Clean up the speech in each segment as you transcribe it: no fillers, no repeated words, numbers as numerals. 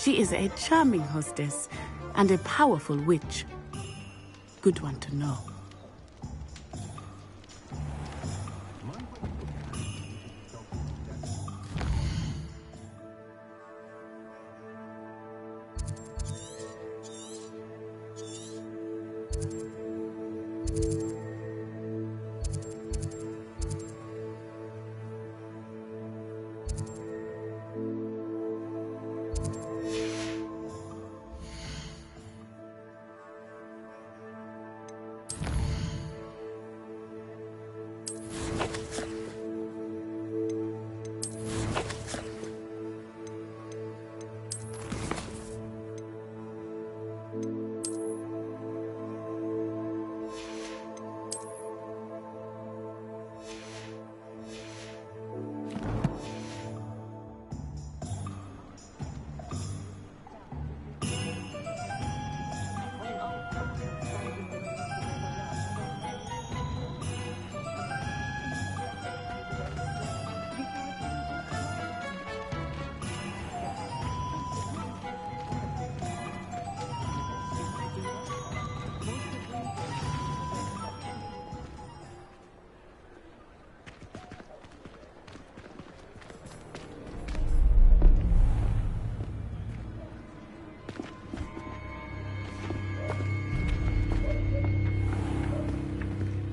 She is a charming hostess and a powerful witch. Good one to know.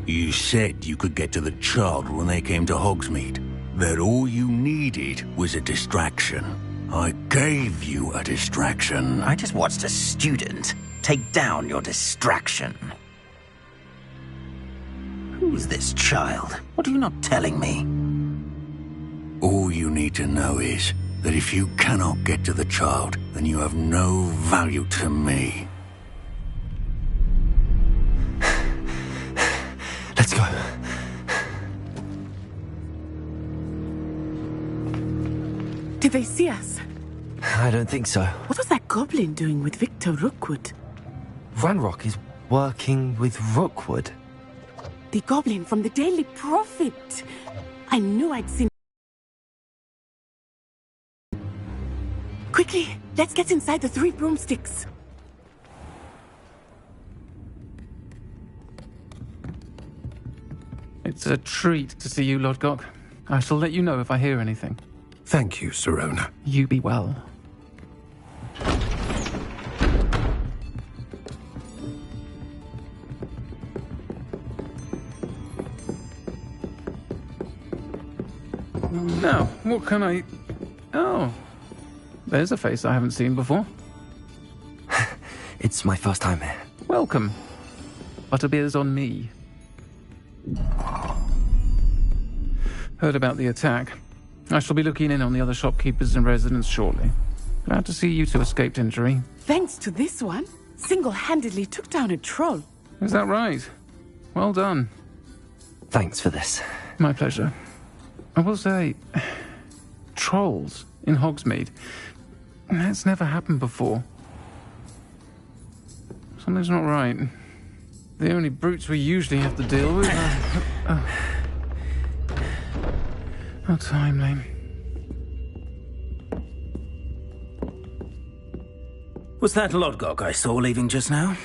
You said you could get to the child when they came to Hogsmeade. That all you needed was a distraction. I gave you a distraction. I just watched a student take down your distraction. Who's this child? What are you not telling me? All you need to know is that if you cannot get to the child, then you have no value to me. Let's go. Did they see us? I don't think so. What was that goblin doing with Victor Rookwood? Ranrock is working with Rookwood. The goblin from the Daily Prophet. I knew I'd seen... Quickly, let's get inside the 3 broomsticks. It's a treat to see you, Lodgok. I shall let you know if I hear anything. Thank you, Sirona. You be well. Now, what can I... Oh, there's a face I haven't seen before. It's my first time here. Welcome. Butterbeer's on me. Heard about the attack. I shall be looking in on the other shopkeepers and residents shortly. Glad to see you two escaped injury. Thanks to this one, single-handedly took down a troll. Is that right? Well done. Thanks for this. My pleasure. I will say, trolls in Hogsmeade. That's never happened before. Something's not right. The only brutes we usually have to deal with are... How timely. Was that Lodgok I saw leaving just now?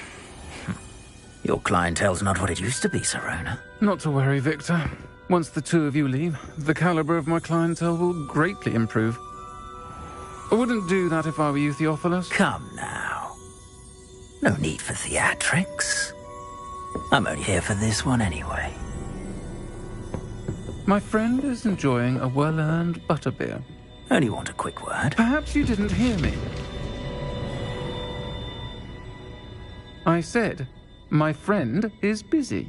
Your clientele's not what it used to be, Sirona. Not to worry, Victor. Once the two of you leave, the caliber of my clientele will greatly improve. I wouldn't do that if I were you, Theophilus. Come now. No need for theatrics. I'm only here for this one anyway. My friend is enjoying a well-earned butterbeer. Only want a quick word. Perhaps you didn't hear me. I said, my friend is busy.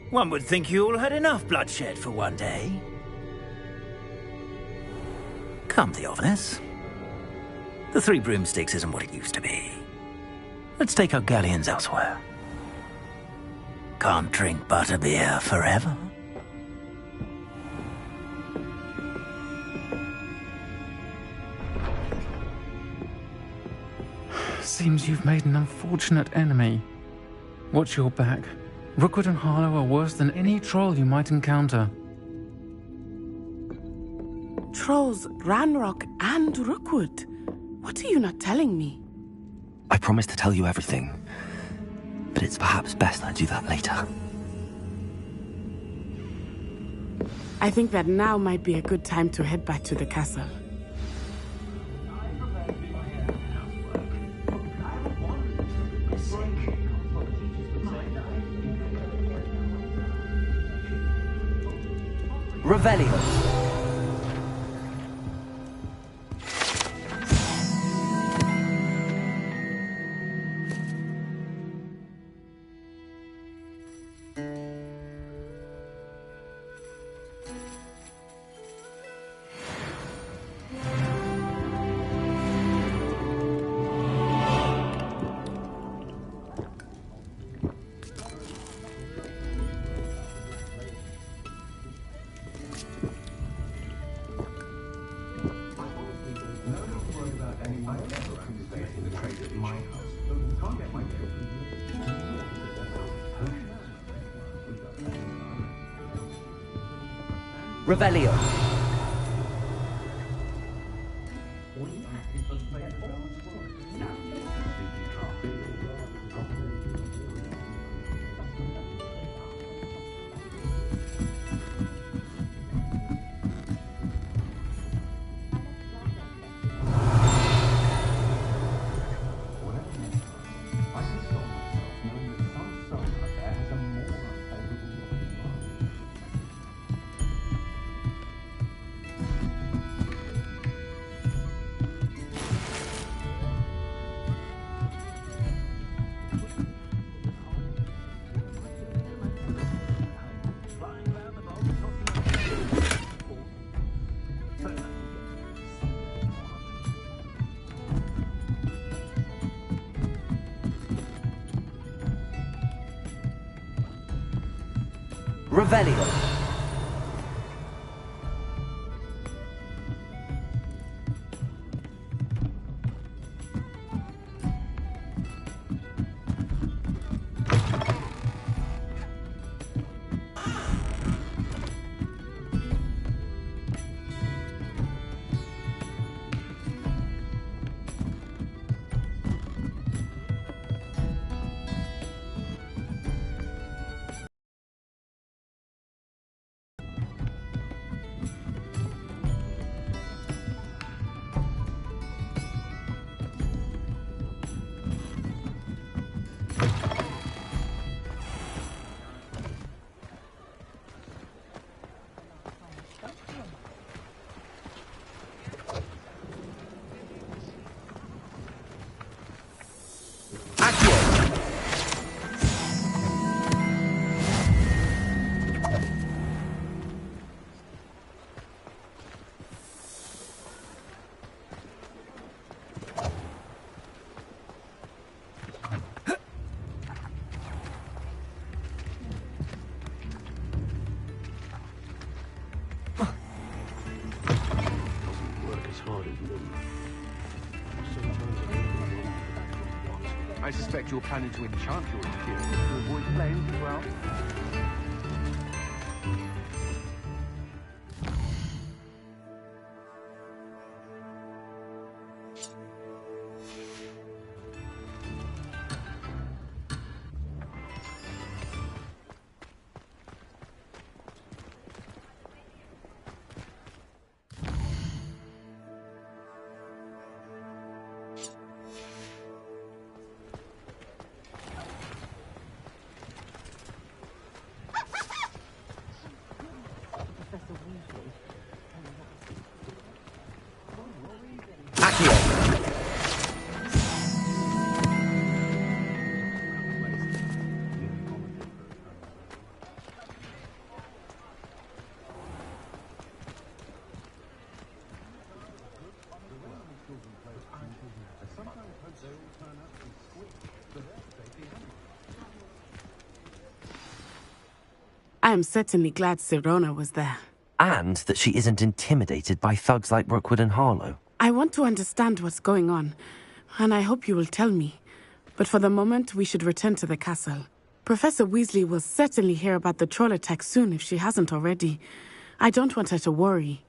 One would think you all had enough bloodshed for one day. Come, Theophilus. The 3 broomsticks isn't what it used to be. Let's take our galleons elsewhere. Can't drink butterbeer forever. Seems you've made an unfortunate enemy. Watch your back. Rookwood and Harlow are worse than any troll you might encounter. Trolls, Ranrock, and Rookwood. What are you not telling me? I promised to tell you everything, but it's perhaps best I do that later. I think that now might be a good time to head back to the castle. Revelio. Revelio. Revelio. I suspect you're planning to enchant your interior to avoid flames as well. I am certainly glad Sirona was there. And that she isn't intimidated by thugs like Rookwood and Harlow. I want to understand what's going on, and I hope you will tell me. But for the moment, we should return to the castle. Professor Weasley will certainly hear about the troll attack soon if she hasn't already. I don't want her to worry.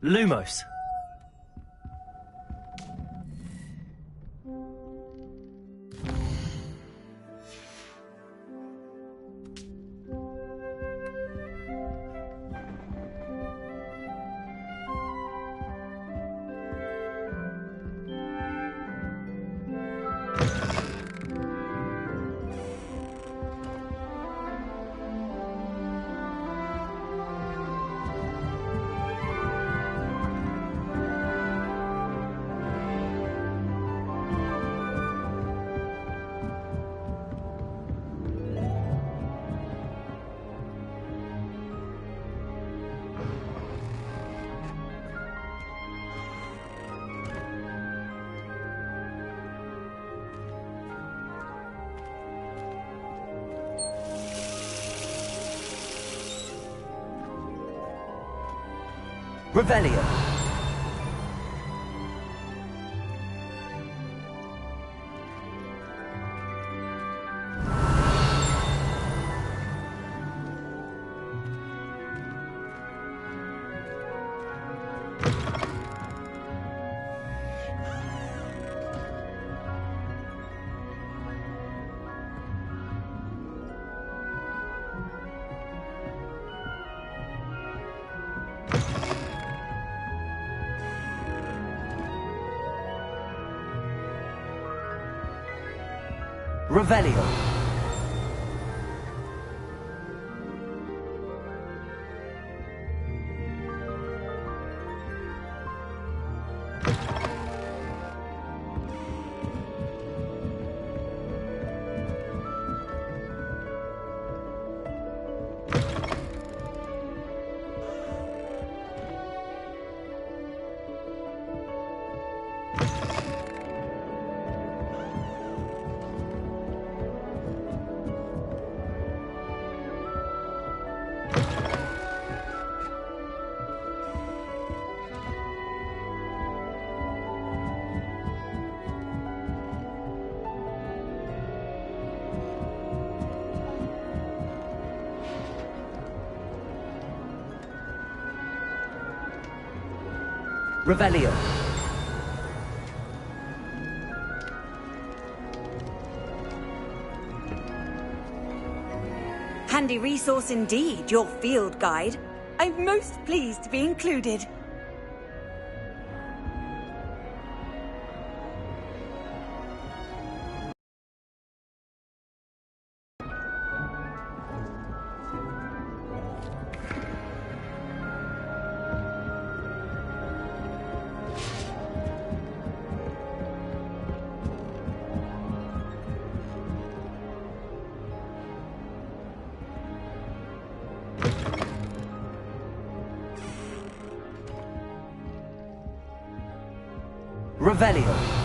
Lumos. Revelio. Revelio. Revelio. Handy resource indeed, your field guide. I'm most pleased to be included. Revelio.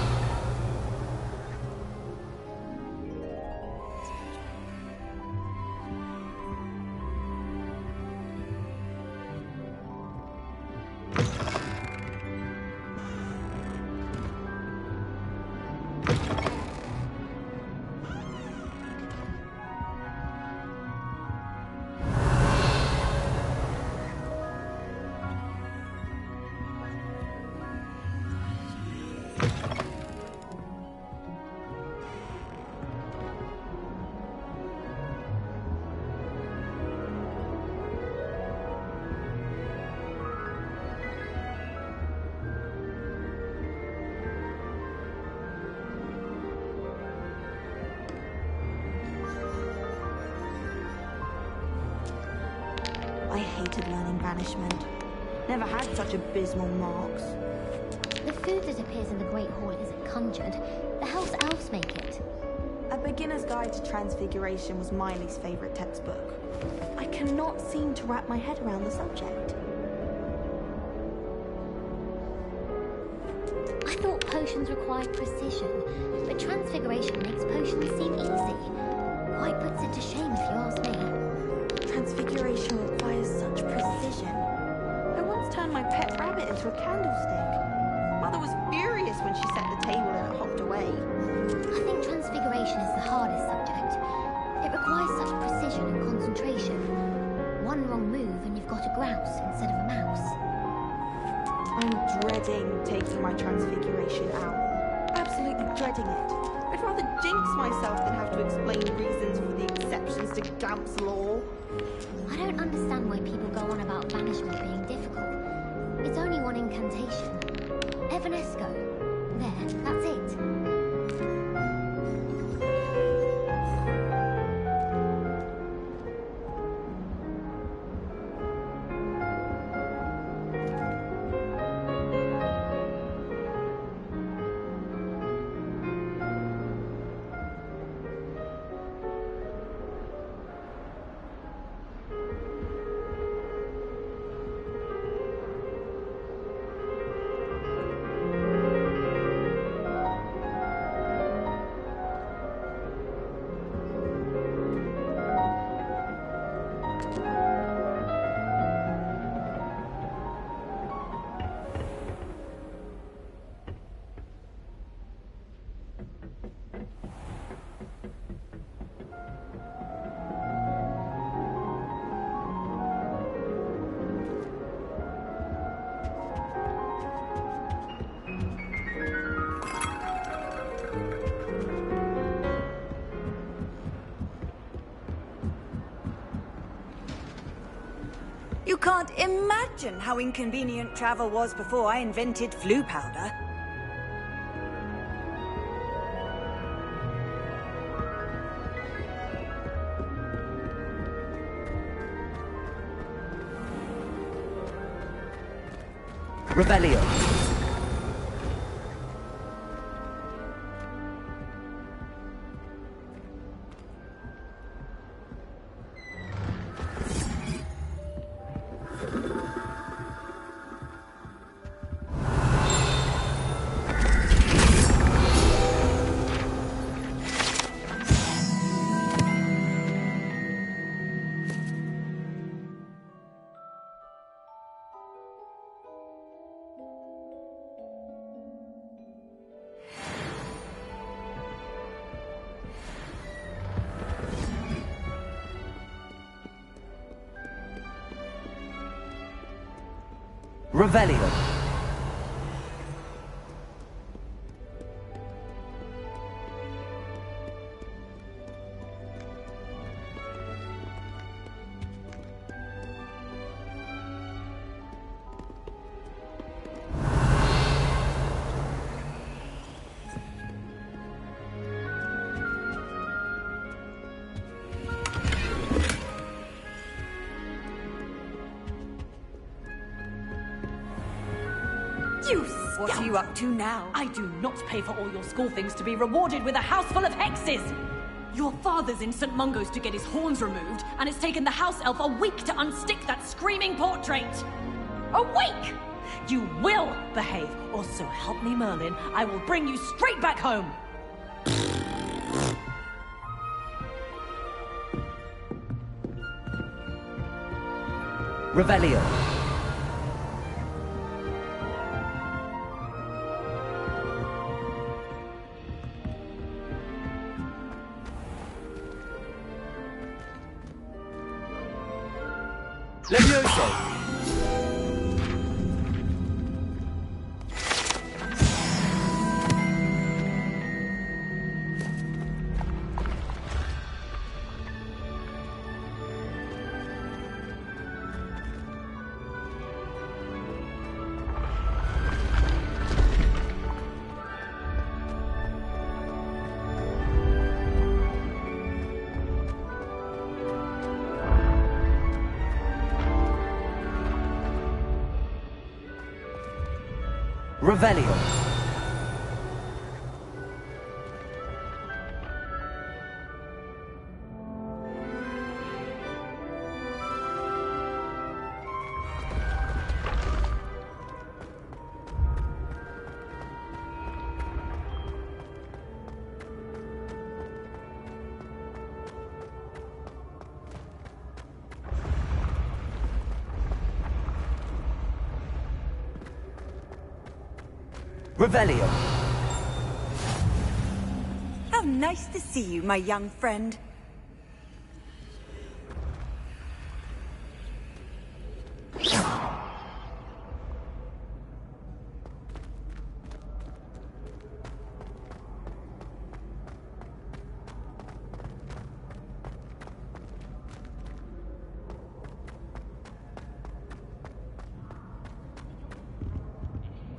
I hated learning banishment. Never had such abysmal marks. The food that appears in the Great Hall isn't conjured. The house elves make it. A Beginner's Guide to Transfiguration was Miley's favourite textbook. I cannot seem to wrap my head around the subject. I thought potions required precision, but transfiguration makes potions seem easy. Quite puts it to shame if you ask me. Transfiguration requires such precision. I once turned my pet rabbit into a candlestick. Mother was furious when she set the table and it hopped away. I think transfiguration is the hardest subject. It requires such precision and concentration. One wrong move and you've got a grouse instead of a mouse. dreading taking my transfiguration out. Absolutely dreading it. I'd rather jinx myself than have to explain reasons for the exceptions to Gamp's law. I don't understand why people go on about banishment being difficult. It's only one incantation. Evanesco. There, that's it. You can't imagine how inconvenient travel was before I invented flu powder. Revelio. Revelio. What are you up to now? I do not pay for all your school things to be rewarded with a house full of hexes! Your father's in St. Mungo's to get his horns removed, and it's taken the house elf a week to unstick that screaming portrait! A week! You will behave, or so help me Merlin, I will bring you straight back home! Revelio. Levioso! Revelio. Revelio. How nice to see you, my young friend.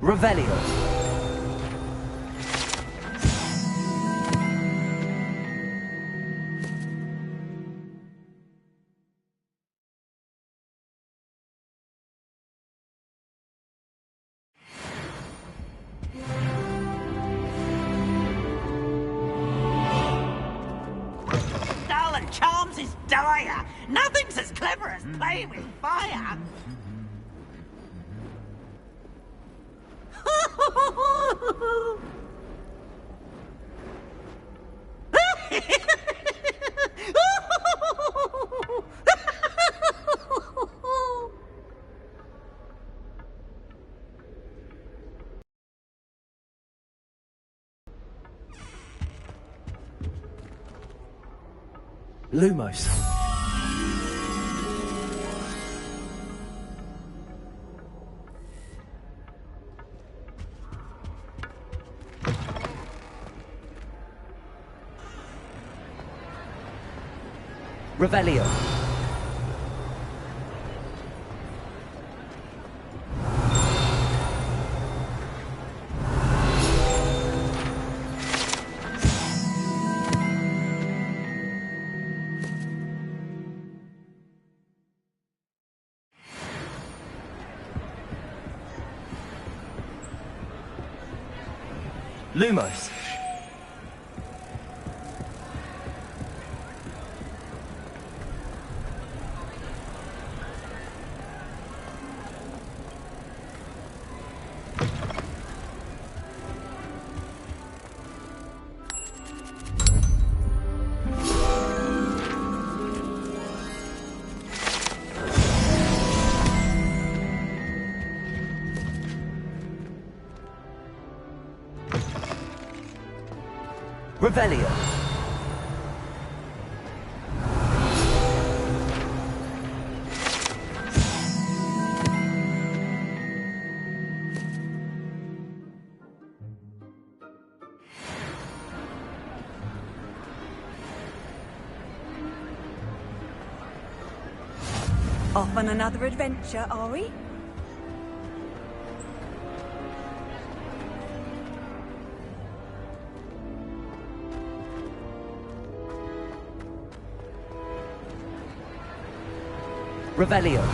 Revelio. Darling Charms is dire. Nothing's as clever as playing with fire. Lumos. Revelio. Lumos. Revelio. Off on another adventure, are we? Revelio.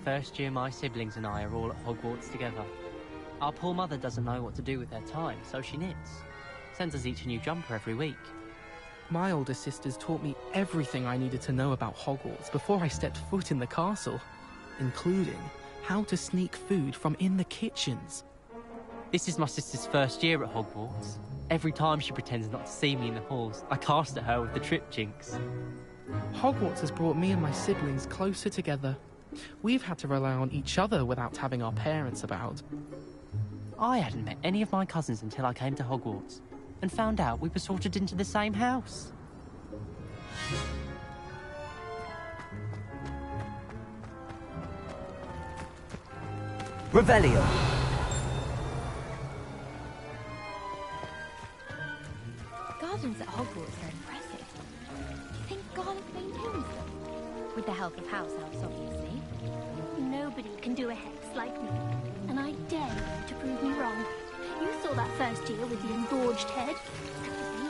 First year my siblings and I are all at Hogwarts together. Our poor mother doesn't know what to do with their time, so she knits. Sends us each a new jumper every week. My older sisters taught me everything I needed to know about Hogwarts before I stepped foot in the castle, including how to sneak food from in the kitchens. This is my sister's first year at Hogwarts. Every time she pretends not to see me in the halls, I cast at her with the trip jinx. Hogwarts has brought me and my siblings closer together. We've had to rely on each other without having our parents about. I hadn't met any of my cousins until I came to Hogwarts, and found out we were sorted into the same house. Revelio. Gardens at Hogwarts are impressive. Do you think Garlic maintains them? With the help of house elves, obviously. Nobody can do a hex like me, and I dare you to prove me wrong. You saw that first year with the engorged head. That was me.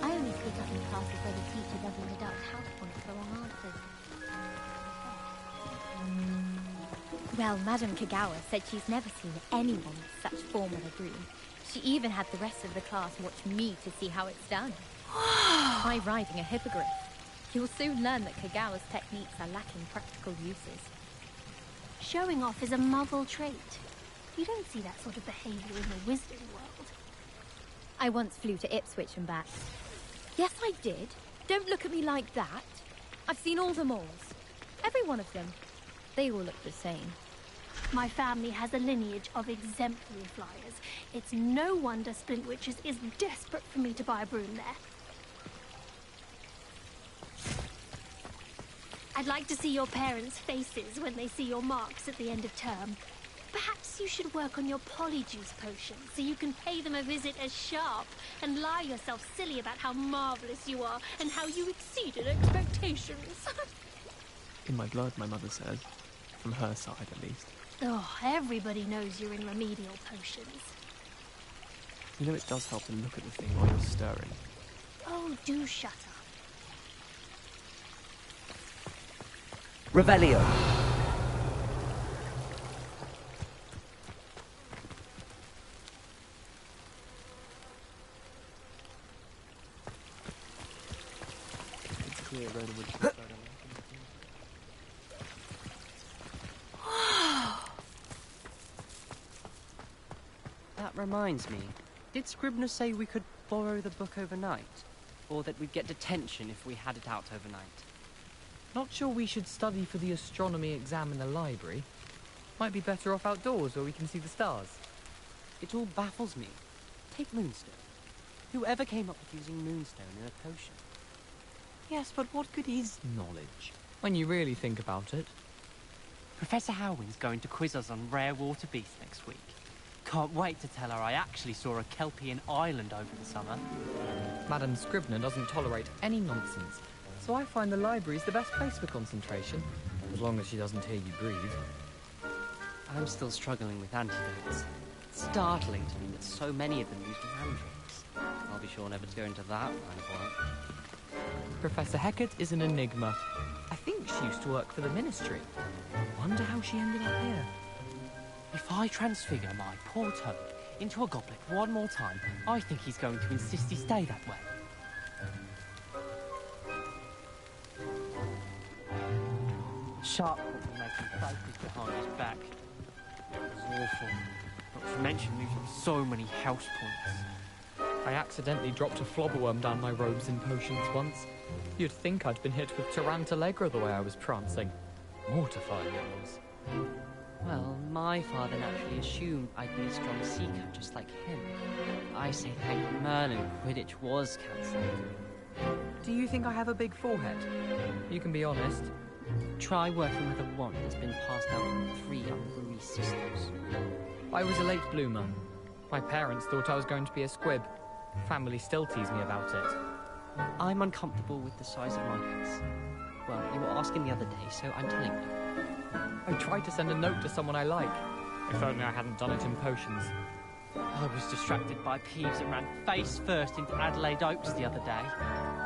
I only speak up in classes where the teacher doesn't deduct house points for wrong answers. Well, Madame Kagawa said she's never seen anyone with such form with a broom. She even had the rest of the class watch me to see how it's done. Try riding a hippogriff. You'll soon learn that Kagawa's techniques are lacking practical uses. Showing off is a muggle trait. You don't see that sort of behavior in the wizarding world. I once flew to Ipswich and back. Yes, I did. Don't look at me like that. I've seen all the moles. Every one of them. They all look the same. My family has a lineage of exemplary flyers. It's no wonder Splintwitches is desperate for me to buy a broom there. I'd like to see your parents' faces when they see your marks at the end of term. Perhaps you should work on your polyjuice potion so you can pay them a visit as sharp and lie yourself silly about how marvelous you are and how you exceeded expectations. In my blood, my mother says. From her side, at least. Oh, everybody knows you're in remedial potions. You know it does help to look at the thing while you're stirring. Oh, do shut up. Revelio. It's clear Rhoda would prefer to That reminds me. Did Scribner say we could borrow the book overnight? Or that we'd get detention if we had it out overnight? Not sure we should study for the astronomy exam in the library. Might be better off outdoors where we can see the stars. It all baffles me. Take Moonstone. Whoever came up with using Moonstone in a potion? Yes, but what good is knowledge? When you really think about it. Professor Howin's going to quiz us on rare water beasts next week. Can't wait to tell her I actually saw a Kelpian island over the summer. Madam Scribner doesn't tolerate any nonsense, so I find the library's the best place for concentration, as long as she doesn't hear you breathe. I'm still struggling with antidotes. It's startling to me that so many of them use mandrakes. I'll be sure never to go into that line of work. Professor Hecat is an enigma. I think she used to work for the Ministry. Wonder how she ended up here. If I transfigure my poor Toad into a goblet one more time, I think he's going to insist he stay that way. Sharp will make him faces behind his back. It was awful. Not to mention losing so many house points. I accidentally dropped a flobberworm down my robes in potions once. You'd think I'd been hit with Tarantallegra the way I was prancing. Mortifying it was. Well, my father naturally assumed I'd be a strong seeker just like him. I say thank Merlin Quidditch was cancelled. Do you think I have a big forehead? You can be honest. Try working with a wand that's been passed down from 3 unruly sisters. I was a late bloomer. My parents thought I was going to be a squib. Family still tease me about it. I'm uncomfortable with the size of my house. Well, you were asking the other day, so I'm telling you. I tried to send a note to someone I like. If only I hadn't done it in potions. I was distracted by Peeves that ran face first into Adelaide Oaks the other day.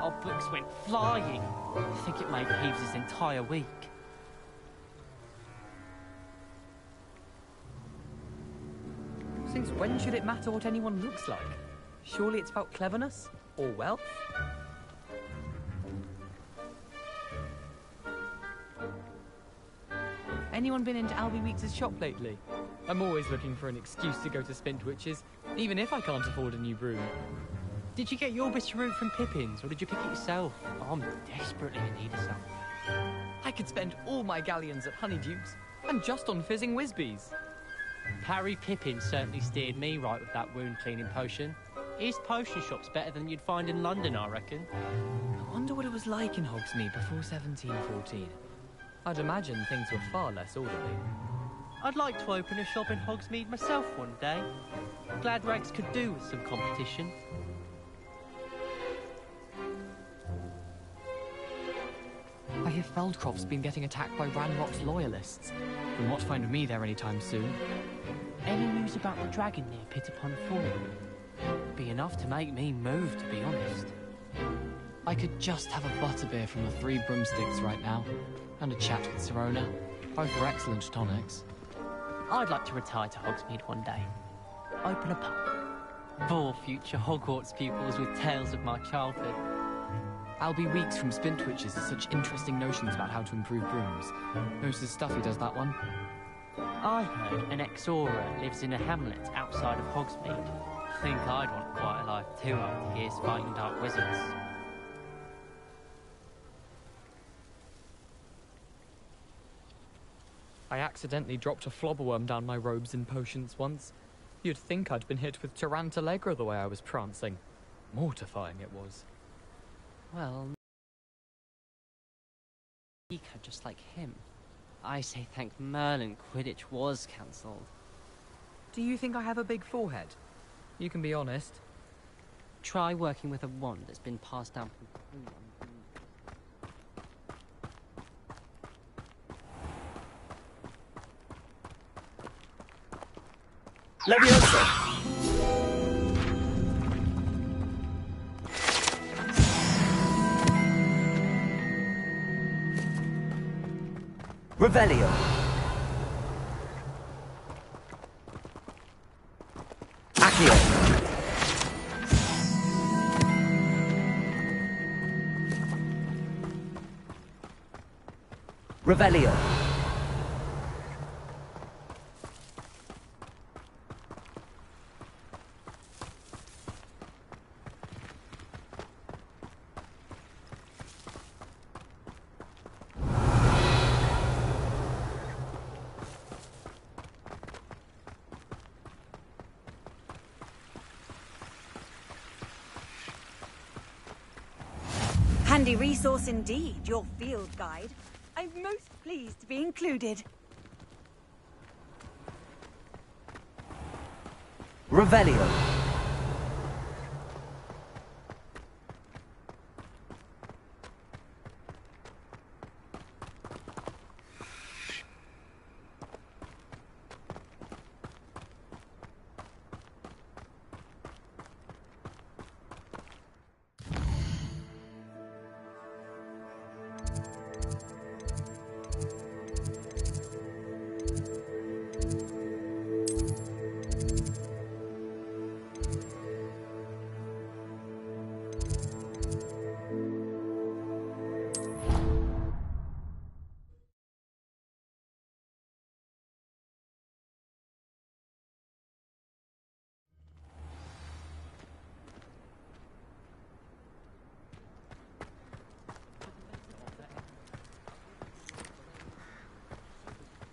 Our books went flying. I think it made Peeves' entire week. Since when should it matter what anyone looks like? Surely it's about cleverness? Or wealth? Anyone been into Albie Weeks' shop lately? I'm always looking for an excuse to go to Splintwitches, even if I can't afford a new broom. Did you get your Bitterroot from Pippin's, or did you pick it yourself? I'm desperately in need of some. I could spend all my galleons at Honeydukes, and just on fizzing Whizbees. Harry Pippin certainly steered me right with that wound-cleaning potion. His potion shop's better than you'd find in London, I reckon. I wonder what it was like in Hogsmeade before 1714. I'd imagine things were far less orderly. I'd like to open a shop in Hogsmeade myself one day. Glad Rags could do with some competition. I hear Feldcroft's been getting attacked by Ranrock's loyalists. Will not find me there anytime soon. Any news about the dragon near Pit upon Fall? Be enough to make me move, to be honest. I could just have a butterbeer from the 3 Broomsticks right now, and a chat with Sirona. Both are excellent tonics. I'd like to retire to Hogsmeade one day. Open a pub. Bore future Hogwarts pupils with tales of my childhood. Albie Weeks from Splintwitches has such interesting notions about how to improve brooms. Knows his stuff, he does that one. I heard an ex-Aura lives in a hamlet outside of Hogsmeade. Think I'd want quite a life too after years fighting dark wizards. I accidentally dropped a flobberworm down my robes and potions once. You'd think I'd been hit with Tarantallegra the way I was prancing. Mortifying it was. Well, Seeker just like him. I say thank Merlin Quidditch was cancelled. Do you think I have a big forehead? You can be honest. Try working with a wand that's been passed down from... Leviosa! Revelio. Accio. Revelio. Handy resource indeed, your field guide. I'm most pleased to be included. Revelio.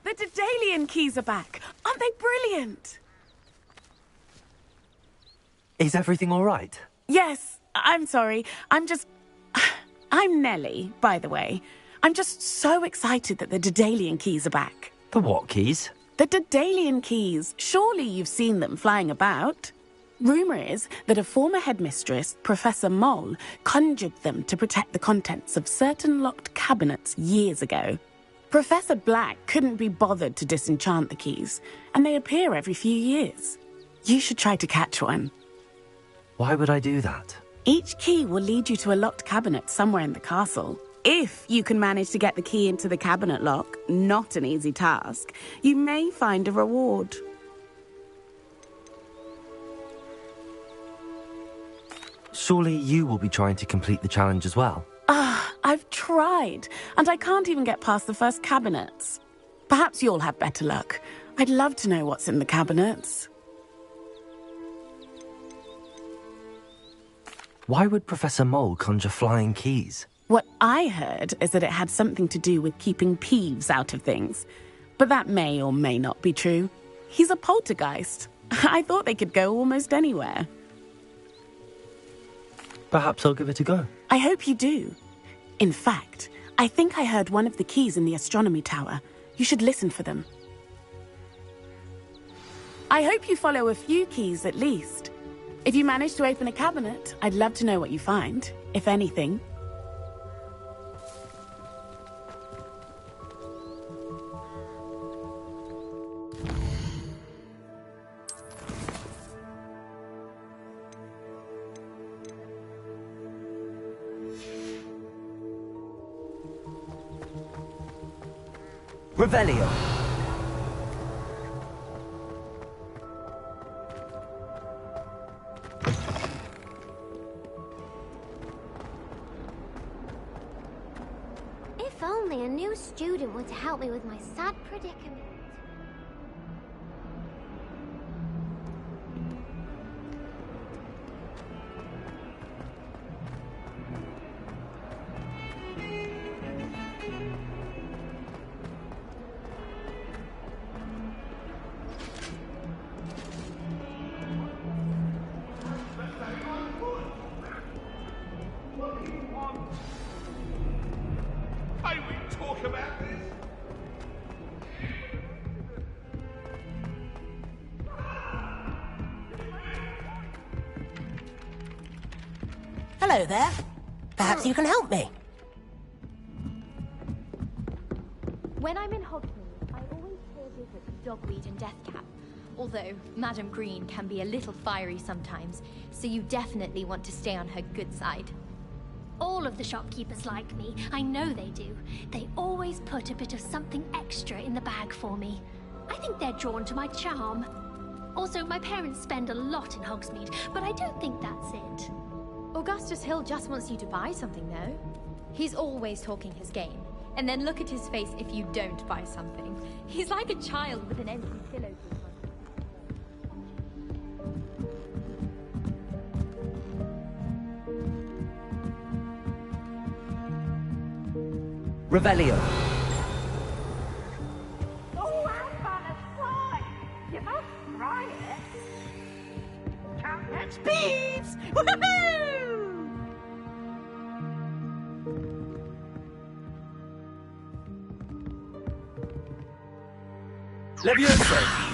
The Daedalian keys are back. Aren't they brilliant? Is everything all right? Yes, I'm sorry. I'm Nellie, by the way. I'm just so excited that the Daedalian keys are back. The what keys? The Daedalian keys. Surely you've seen them flying about. Rumour is that a former headmistress, Professor Mole, conjured them to protect the contents of certain locked cabinets years ago. Professor Black couldn't be bothered to disenchant the keys, and they appear every few years. You should try to catch one. Why would I do that? Each key will lead you to a locked cabinet somewhere in the castle. If you can manage to get the key into the cabinet lock, not an easy task, you may find a reward. Surely you will be trying to complete the challenge as well? I've tried, and I can't even get past the first cabinets. Perhaps you'll have better luck. I'd love to know what's in the cabinets. Why would Professor Mole conjure flying keys? What I heard is that it had something to do with keeping Peeves out of things. But that may or may not be true. He's a poltergeist. I thought they could go almost anywhere. Perhaps I'll give it a go. I hope you do. In fact, I think I heard one of the keys in the astronomy tower. You should listen for them. I hope you follow a few keys at least. If you manage to open a cabinet, I'd love to know what you find, if anything. Revelio. If only a new student were to help me with my sad predicament. Hello there. Perhaps you can help me. When I'm in Hogsmeade, I always pay a visit to Dogweed and Deathcap. Although Madam Green can be a little fiery sometimes, so you definitely want to stay on her good side. All of the shopkeepers like me. I know they do. They always put a bit of something extra in the bag for me. I think they're drawn to my charm. Also, my parents spend a lot in Hogsmeade, but I don't think that's it. Augustus Hill just wants you to buy something, though. He's always talking his game. And then look at his face if you don't buy something. He's like a child with an empty pillow. Revelio. Oh, how fun a slide! You must try it. Can't catch bees! Woohoo! Levioso.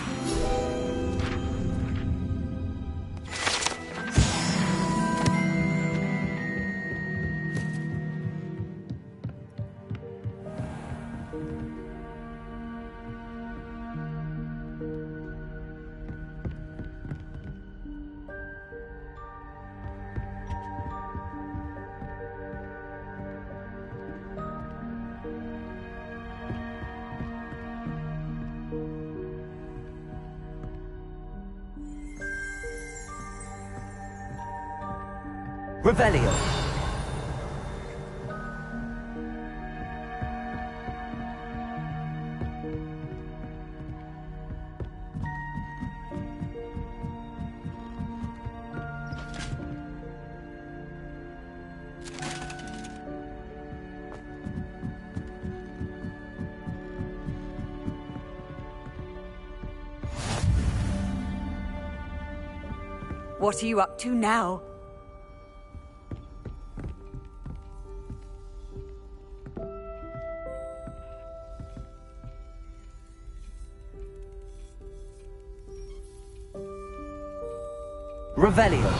Revelio. What are you up to now? Revelio.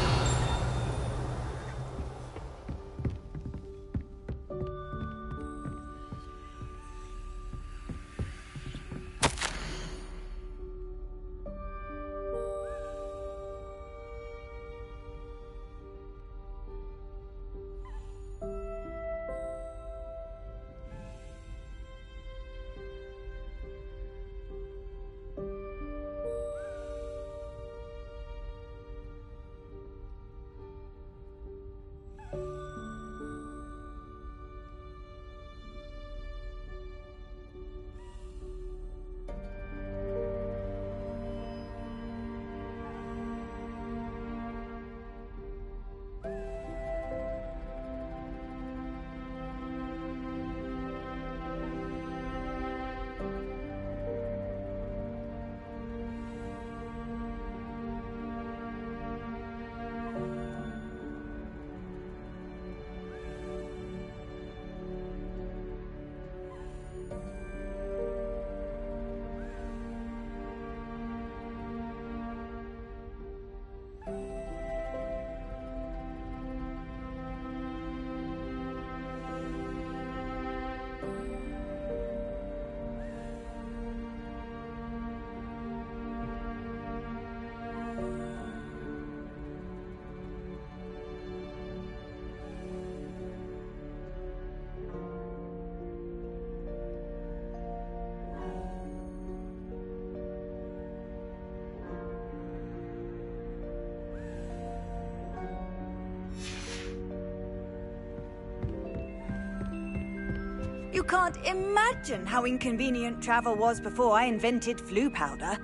You can't imagine how inconvenient travel was before I invented flu powder.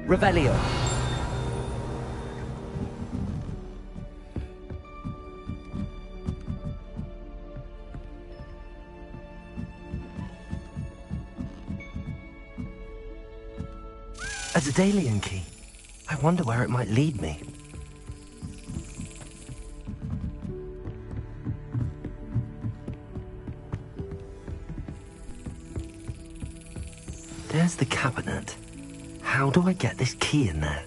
Revelio. A Daedalian key. I wonder where it might lead me. There's the cabinet. How do I get this key in there?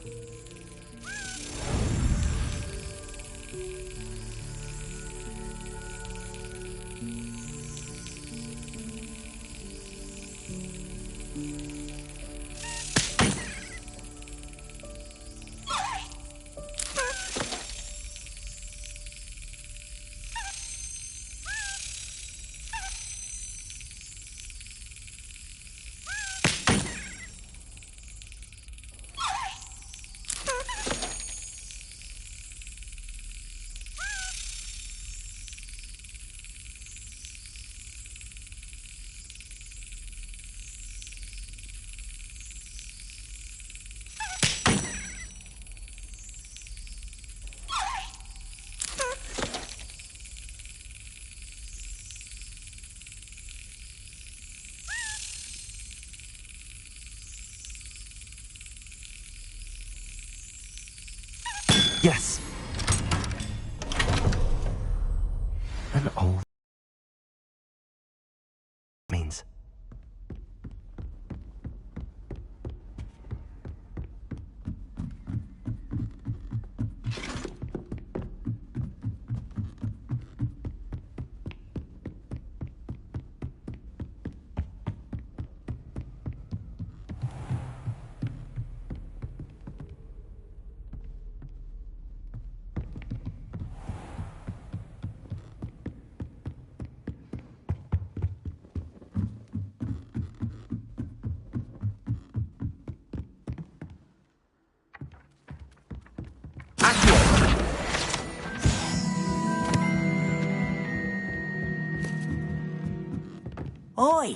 Oi!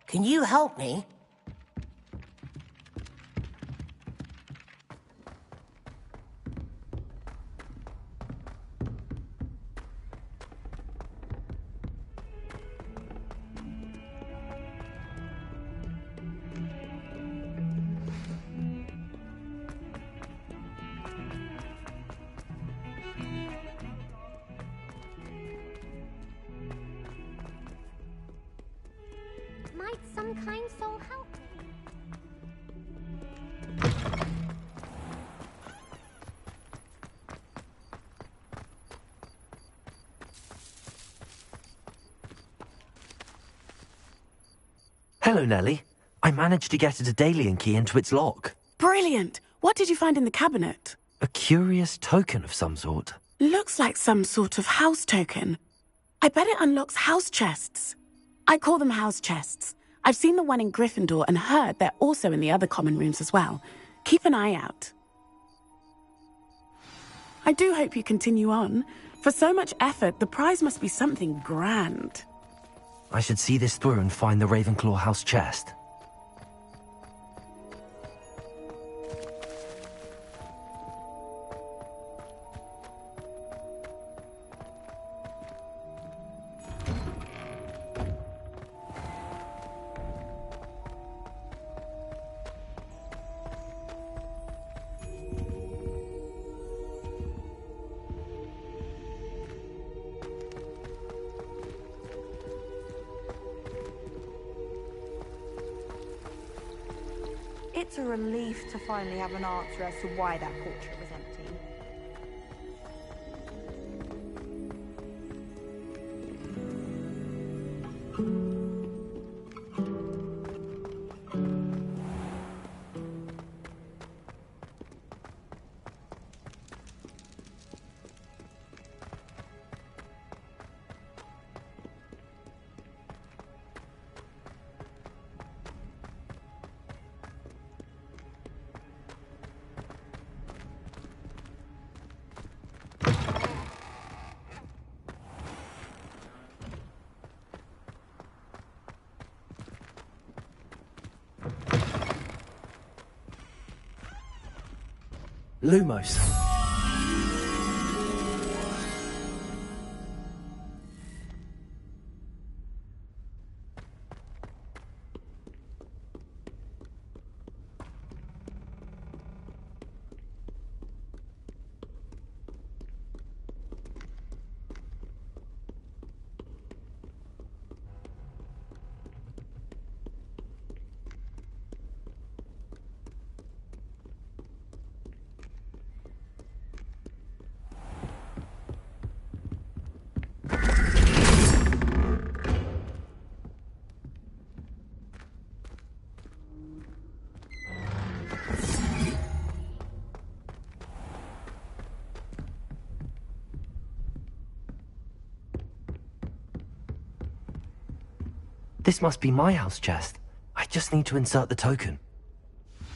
Can you help me? Might some kind soul help me? Hello, Nellie. I managed to get a Daedalian key into its lock. Brilliant! What did you find in the cabinet? A curious token of some sort. Looks like some sort of house token. I bet it unlocks house chests. I call them house chests. I've seen the one in Gryffindor and heard they're also in the other common rooms as well. Keep an eye out. I do hope you continue on. For so much effort, the prize must be something grand. I should see this through and find the Ravenclaw house chest. It's a relief to finally have an answer as to why that portrait was empty. Lumos. This must be my house chest. I just need to insert the token.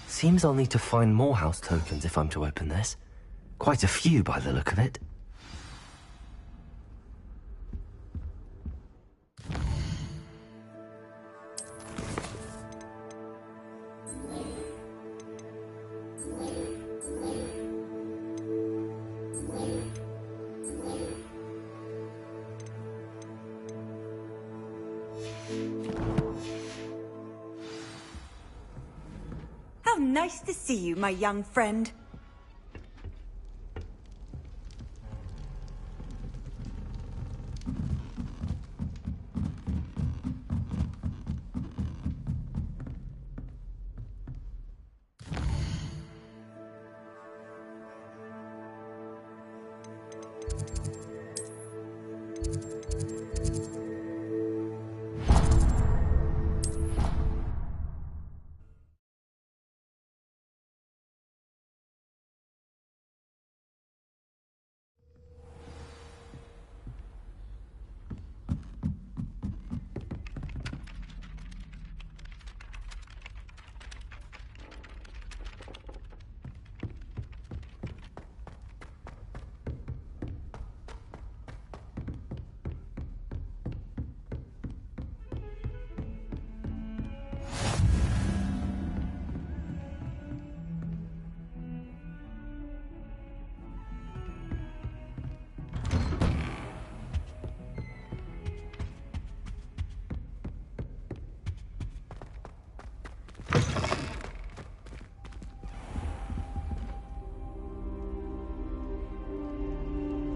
Seems I'll need to find more house tokens if I'm to open this. Quite a few by the look of it. How nice to see you, my young friend.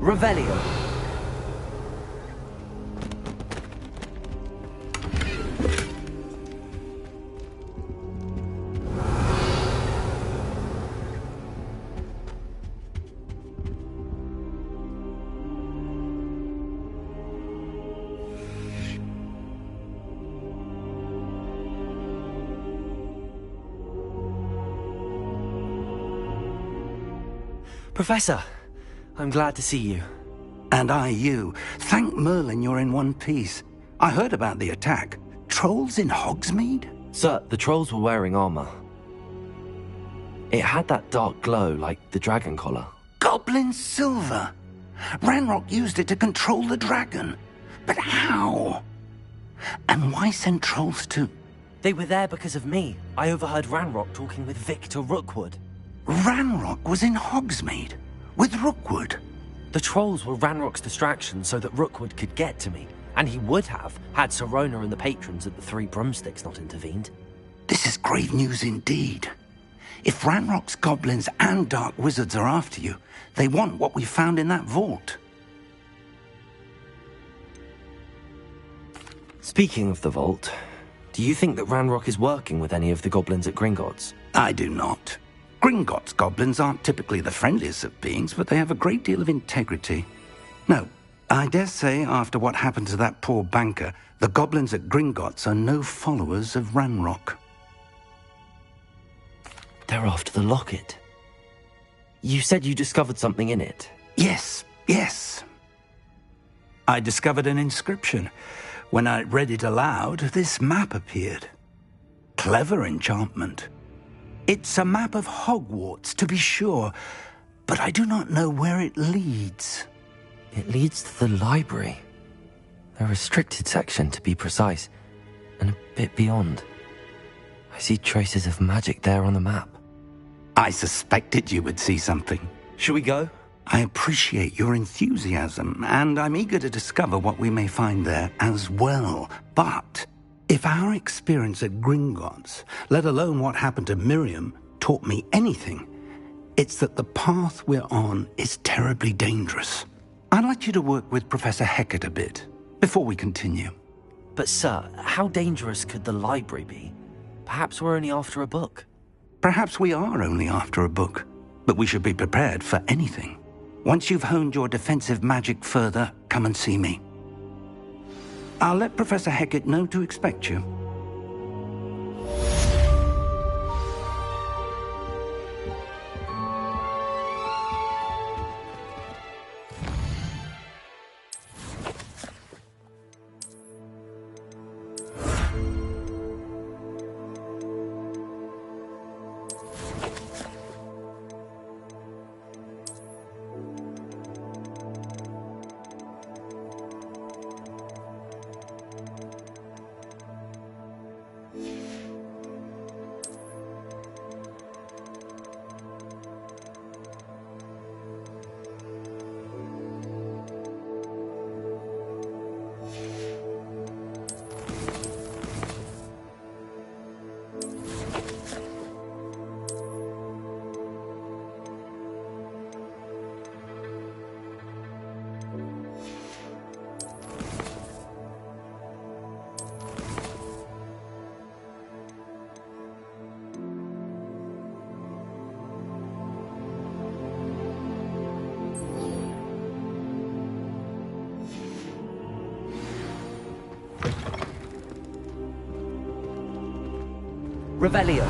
Revelio. Professor, I'm glad to see you. And I you. Thank Merlin you're in one piece. I heard about the attack. Trolls in Hogsmeade? Sir, the trolls were wearing armor. It had that dark glow like the dragon collar. Goblin silver! Ranrock used it to control the dragon. But how? And why send trolls to... They were there because of me. I overheard Ranrock talking with Victor Rookwood. Ranrock was in Hogsmeade? With Rookwood? The trolls were Ranrock's distraction so that Rookwood could get to me. And he would have, had Sirona and the patrons at the Three Broomsticks not intervened. This is grave news indeed. If Ranrock's goblins and dark wizards are after you, they want what we found in that vault. Speaking of the vault, do you think that Ranrock is working with any of the goblins at Gringotts? I do not. Gringotts goblins aren't typically the friendliest of beings, but they have a great deal of integrity. No, I dare say after what happened to that poor banker, the goblins at Gringotts are no followers of Ranrock. They're after the locket. You said you discovered something in it. Yes. I discovered an inscription. When I read it aloud, this map appeared. Clever enchantment. It's a map of Hogwarts, to be sure, but I do not know where it leads. It leads to the library. A restricted section, to be precise, and a bit beyond. I see traces of magic there on the map. I suspected you would see something. Shall we go? I appreciate your enthusiasm, and I'm eager to discover what we may find there as well. But if our experience at Gringotts, let alone what happened to Miriam, taught me anything, it's that the path we're on is terribly dangerous. I'd like you to work with Professor Hecat a bit before we continue. But sir, how dangerous could the library be? Perhaps we're only after a book. Perhaps we are only after a book, but we should be prepared for anything. Once you've honed your defensive magic further, come and see me. I'll let Professor Hecat know to expect you. Revelio.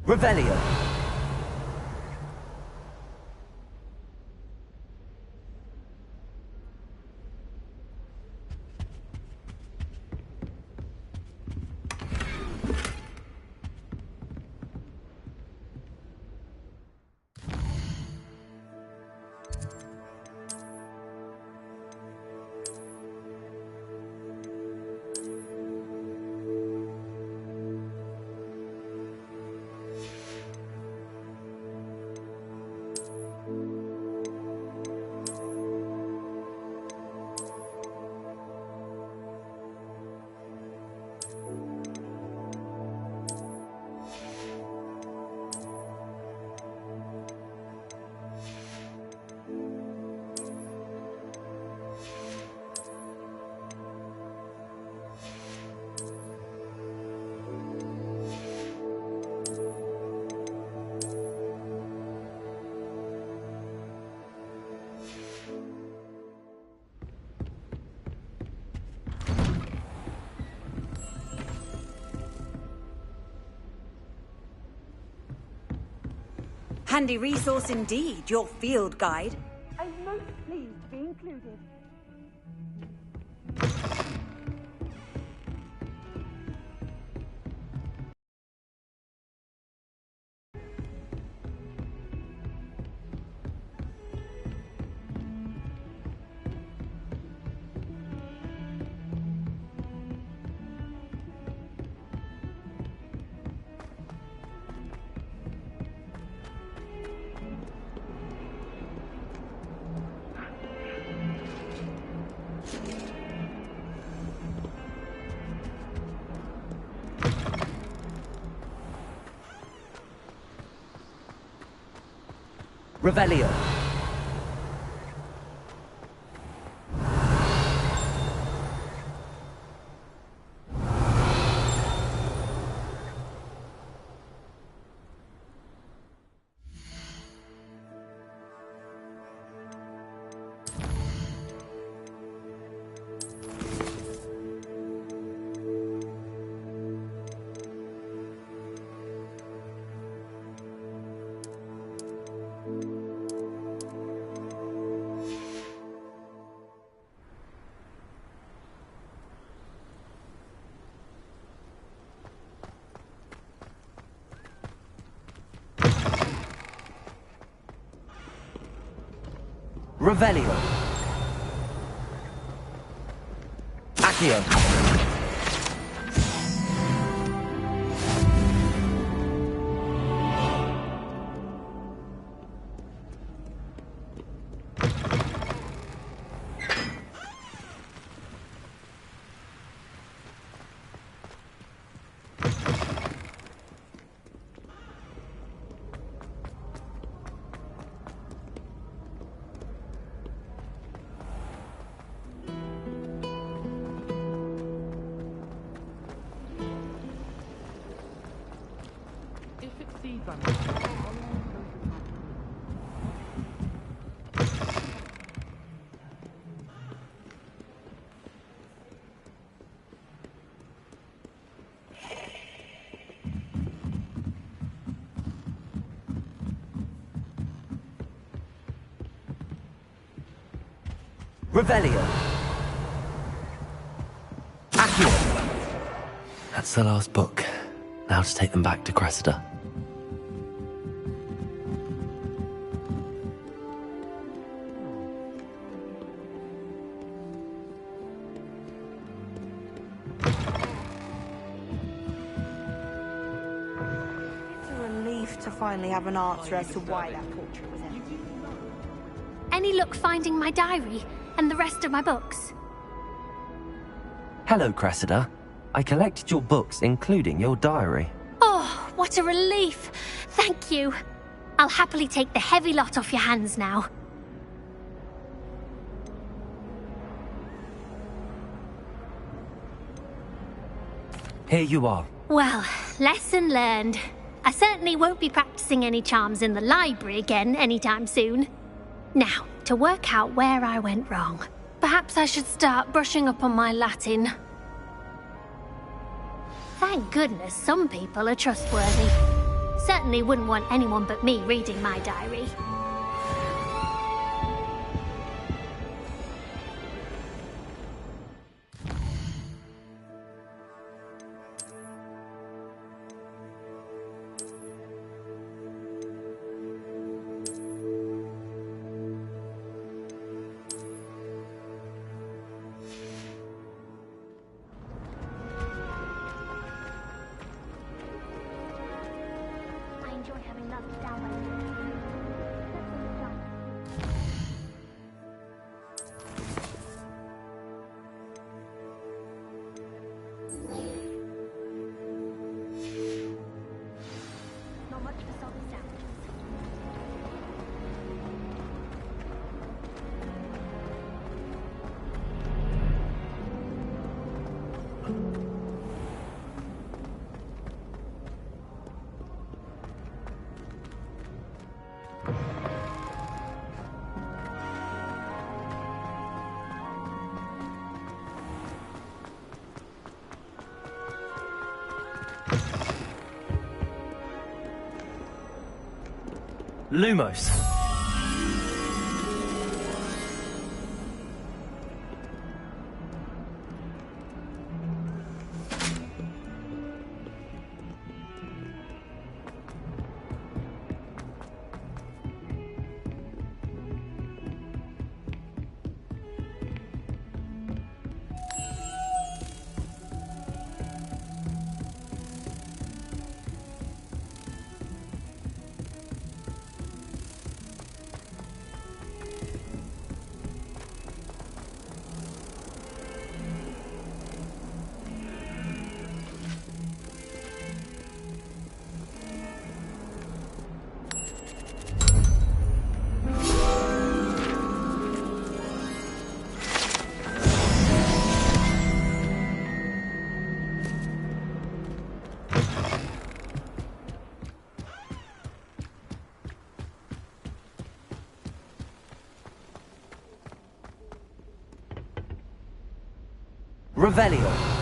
Revelio. Handy resource indeed, your field guide. I'm most pleased to be included. Revelio. Revelio. Accio. Revelio. Accio. That's the last book. Now to take them back to Cressida. It's a relief to finally have an answer as to why that portrait was empty. Any luck finding my diary and the rest of my books? Hello, Cressida. I collected your books, including your diary. Oh, what a relief! Thank you. I'll happily take the heavy lot off your hands now. Here you are. Well, lesson learned. I certainly won't be practicing any charms in the library again anytime soon. Now, to work out where I went wrong. Perhaps I should start brushing up on my Latin. Thank goodness some people are trustworthy. Certainly wouldn't want anyone but me reading my diary. Lumos. Revelio.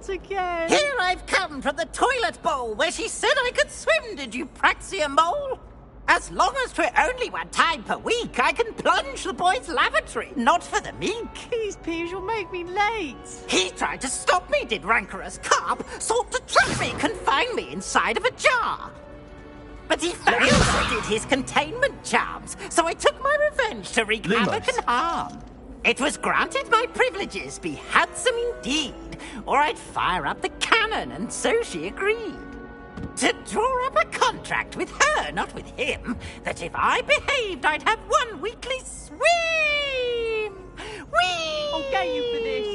Again. Here I've come from the toilet bowl where she said I could swim, did you praxia mole? As long as 'twere only one time per week, I can plunge the boy's lavatory, not for the meek. These peas will make me late. He tried to stop me, did rancorous carp, sought to trap me, confine me inside of a jar. But he failed, so did his containment charms, so I took my revenge to wreak havoc and harm. It was granted my privileges be handsome indeed, or I'd fire up the cannon, and so she agreed. To draw up a contract with her, not with him, that if I behaved, I'd have one weekly swim! Whee! I'll get you for this.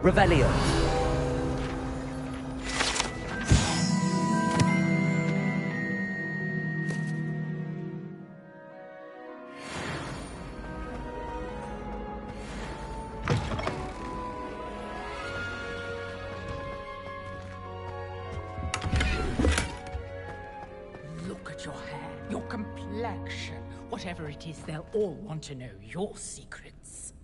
Revelio. Whatever it is, they'll all want to know your secrets.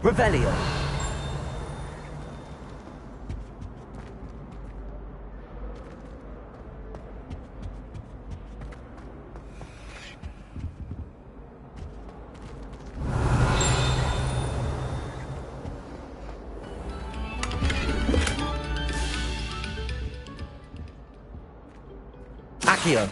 Revelio. Accio.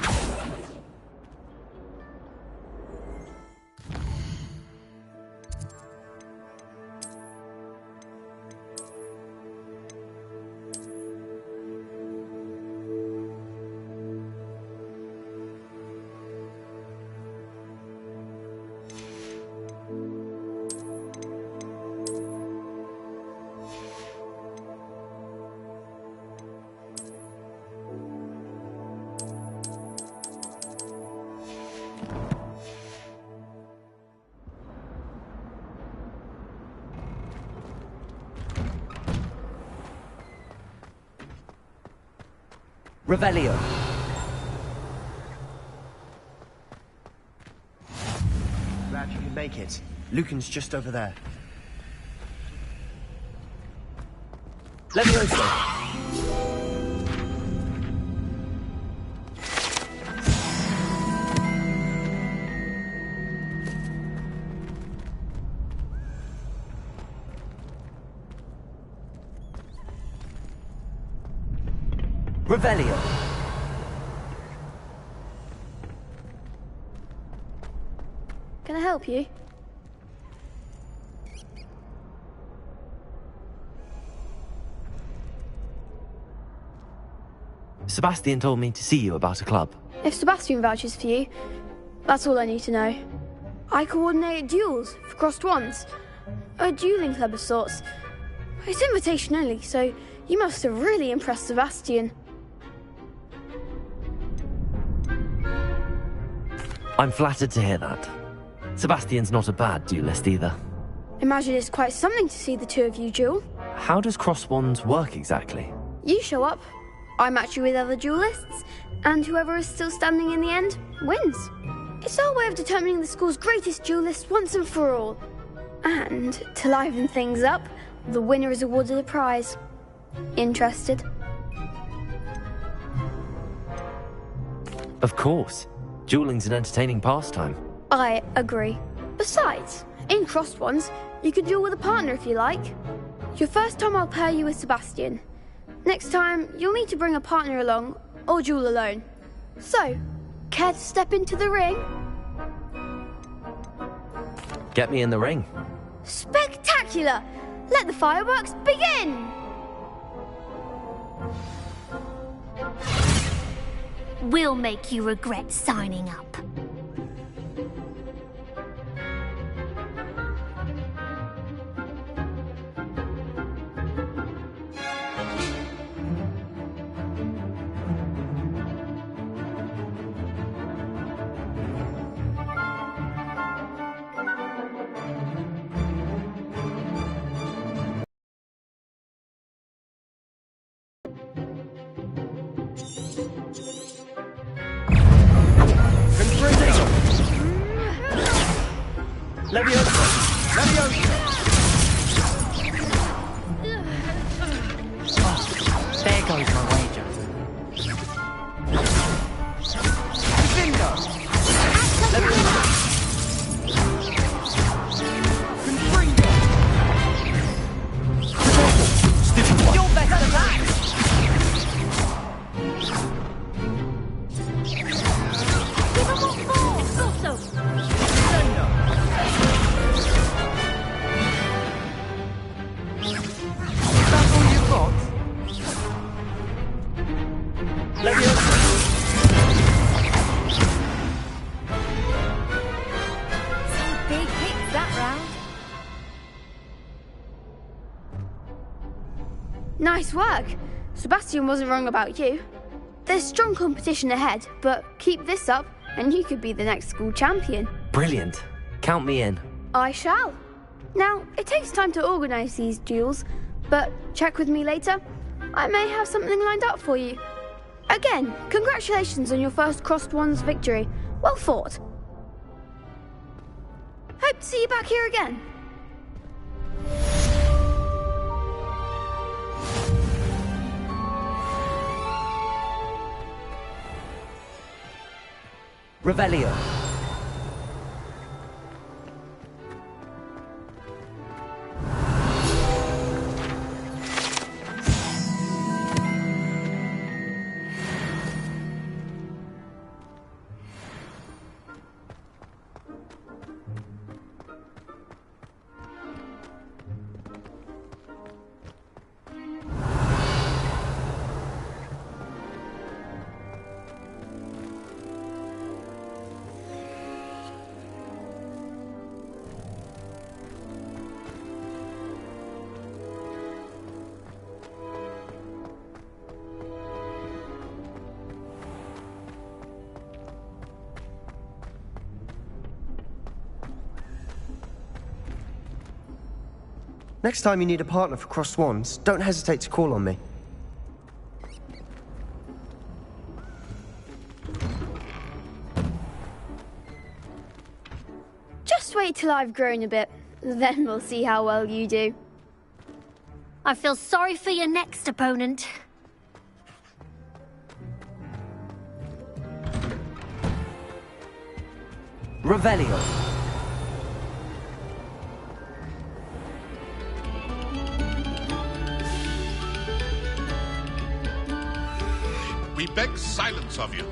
Revelio. Glad you can make it. Lucan's just over there. Levioso. Revelio. Can I help you? Sebastian told me to see you about a club. If Sebastian vouches for you, that's all I need to know. I coordinate duels for crossed wands. A dueling club of sorts. It's invitation only, so you must have really impressed Sebastian. I'm flattered to hear that. Sebastian's not a bad duelist either. Imagine it's quite something to see the two of you duel. How does cross wands work exactly? You show up, I match you with other duelists, and whoever is still standing in the end wins. It's our way of determining the school's greatest duelist once and for all. And to liven things up, the winner is awarded a prize. Interested? Of course. Dueling's an entertaining pastime. I agree. Besides, in crossed ones, you can duel with a partner if you like. Your first time I'll pair you with Sebastian. Next time, you'll need to bring a partner along, or duel alone. So, care to step into the ring? Get me in the ring. Spectacular! Let the fireworks begin! We'll make you regret signing up. There goes my wager. You're better than that! Give him what for! Escorso! That's all you've got? Some big hits that round. Nice work. Sebastian wasn't wrong about you. There's strong competition ahead, but keep this up and you could be the next school champion. Brilliant. Count me in. I shall. Now, it takes time to organise these duels, but check with me later. I may have something lined up for you. Again, congratulations on your first crossed wands victory. Well fought. Hope to see you back here again. Revelio. Next time you need a partner for crossed wands, don't hesitate to call on me. just wait till I've grown a bit. Then we'll see how well you do. I feel sorry for your next opponent. Revelio. We beg silence of you.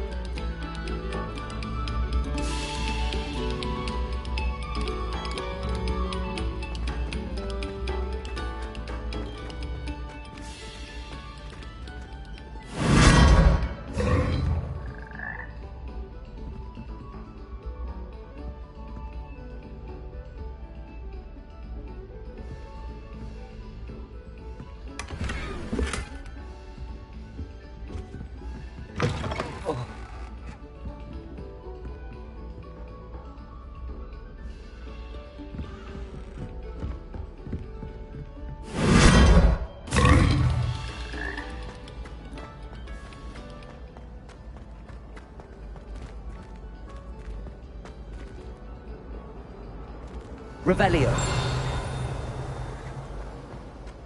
Revelio.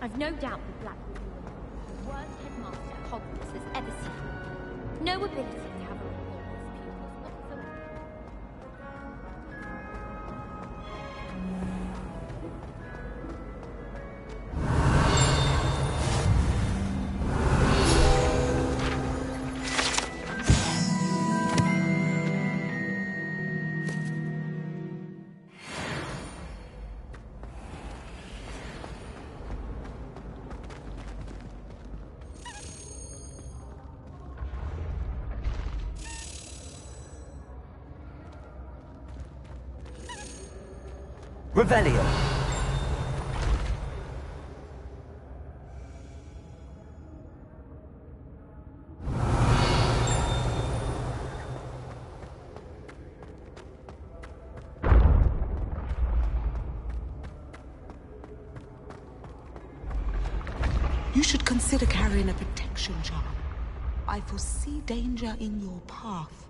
I've no doubt that Black will be the worst headmaster Hogwarts has ever seen. No ability to have a rapport with his pupils whatsoever. Revelio. You should consider carrying a protection charm. I foresee danger in your path.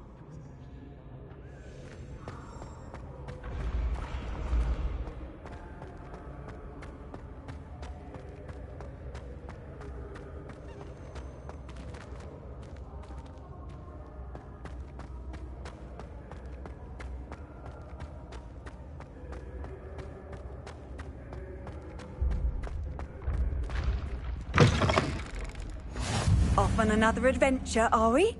Off on another adventure, are we?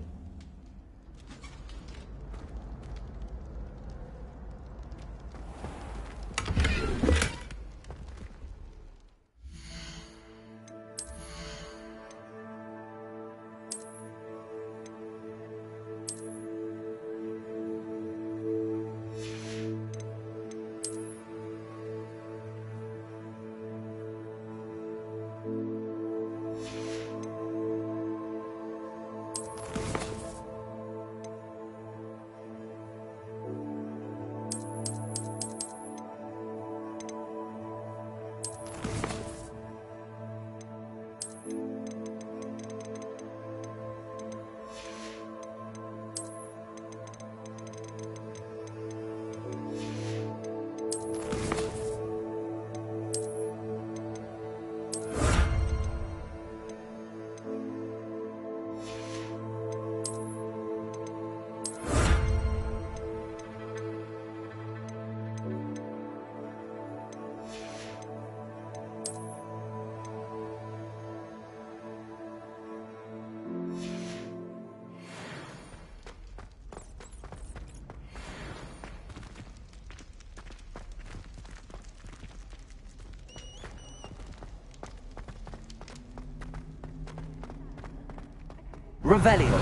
Revelio.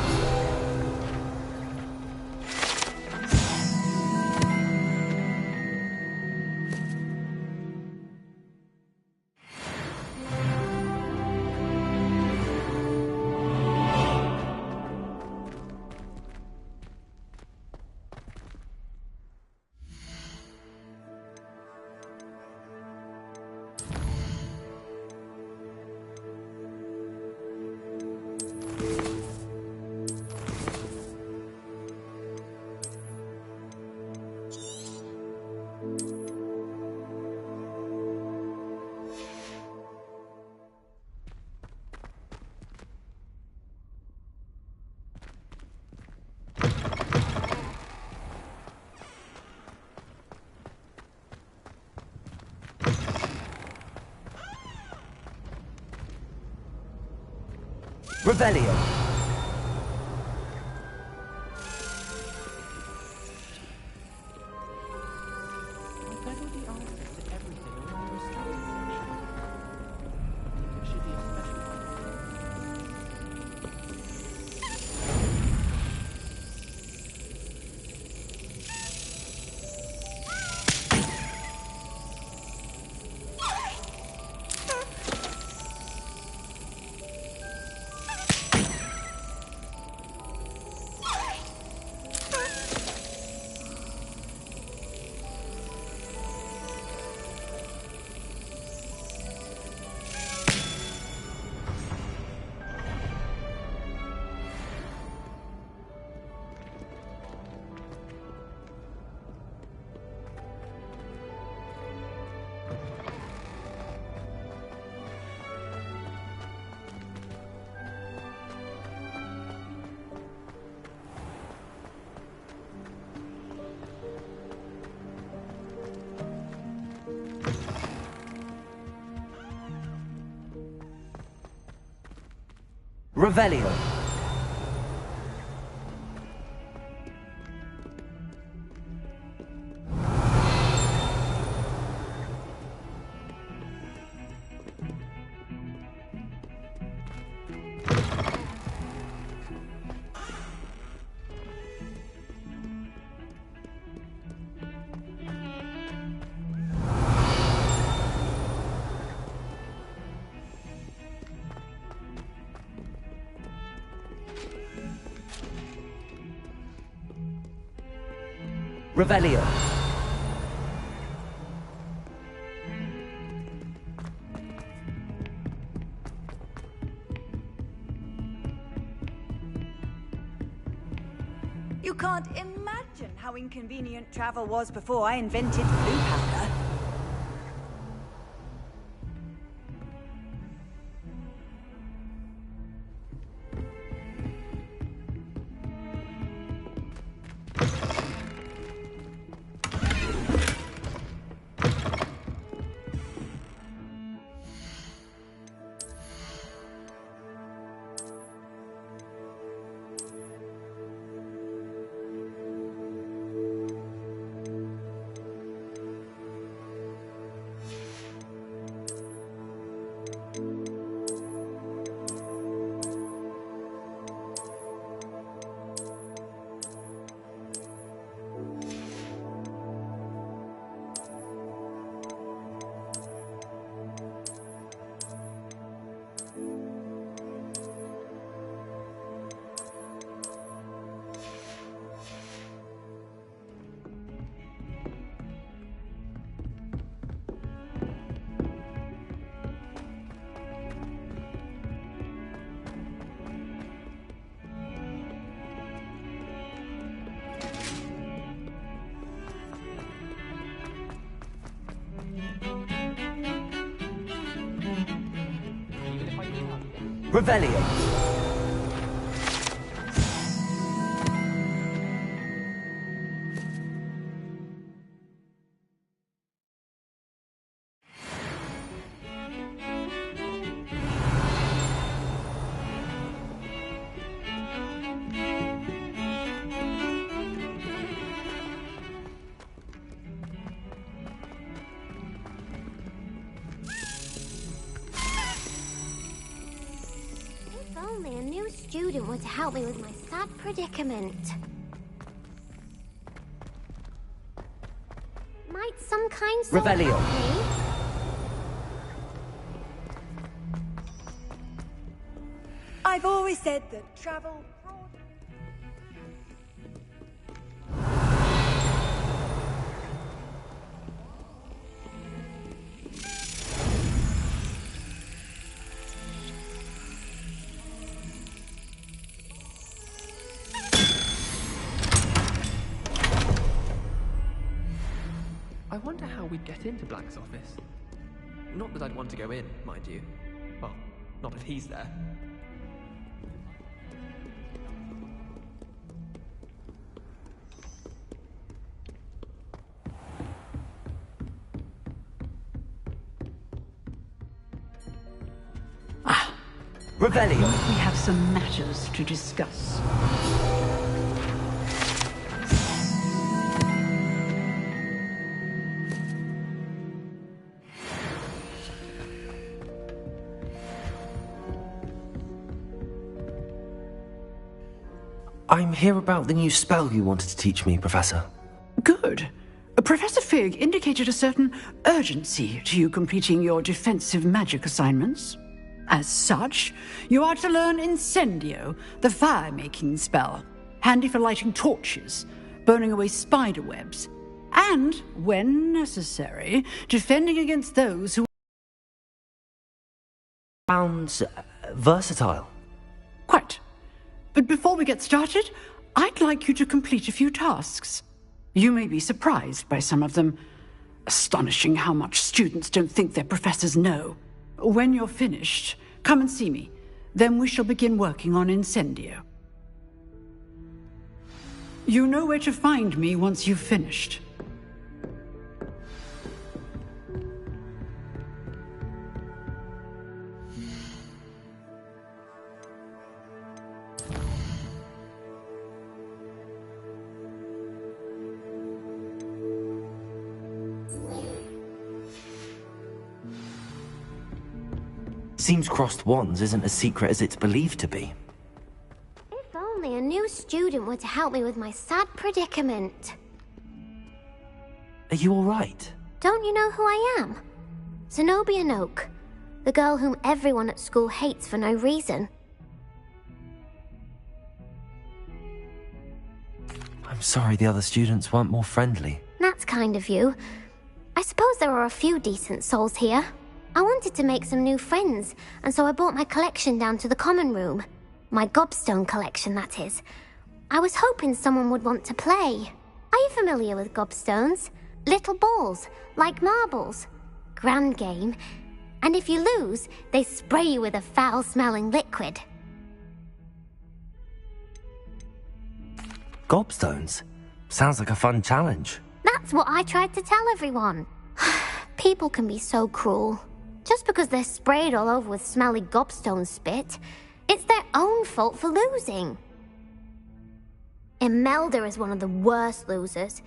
Revelio. Revelio. Revelio. You can't imagine how inconvenient travel was before I invented blue powder. Revelio. If only a new student were to help me with my sad predicament. Might some kind soul Revelio. help me? I've always said that travel... I wonder how we'd get into Black's office. Not that I'd want to go in, mind you. Well, not if he's there. Revelio. We have some matters to discuss. I'm here about the new spell you wanted to teach me, Professor. Good. Professor Fig indicated a certain urgency to you completing your defensive magic assignments. As such, you are to learn Incendio, the fire-making spell, handy for lighting torches, burning away spider webs, and, when necessary, defending against those who... Sounds versatile. Quite. But before we get started, I'd like you to complete a few tasks. You may be surprised by some of them. Astonishing how much students don't think their professors know. When you're finished, come and see me. Then we shall begin working on Incendio. You know where to find me once you've finished. Seems crossed wands isn't as secret as it's believed to be. If only a new student were to help me with my sad predicament. Are you alright? Don't you know who I am? Zenobia Noak, the girl whom everyone at school hates for no reason. I'm sorry the other students weren't more friendly. That's kind of you. I suppose there are a few decent souls here. I wanted to make some new friends, and so I brought my collection down to the common room. My gobstone collection, that is. I was hoping someone would want to play. Are you familiar with gobstones? Little balls, like marbles. Grand game. And if you lose, they spray you with a foul-smelling liquid. Gobstones? Sounds like a fun challenge. That's what I tried to tell everyone. People can be so cruel. Just because they're sprayed all over with smelly gobstone spit, it's their own fault for losing. Imelda is one of the worst losers.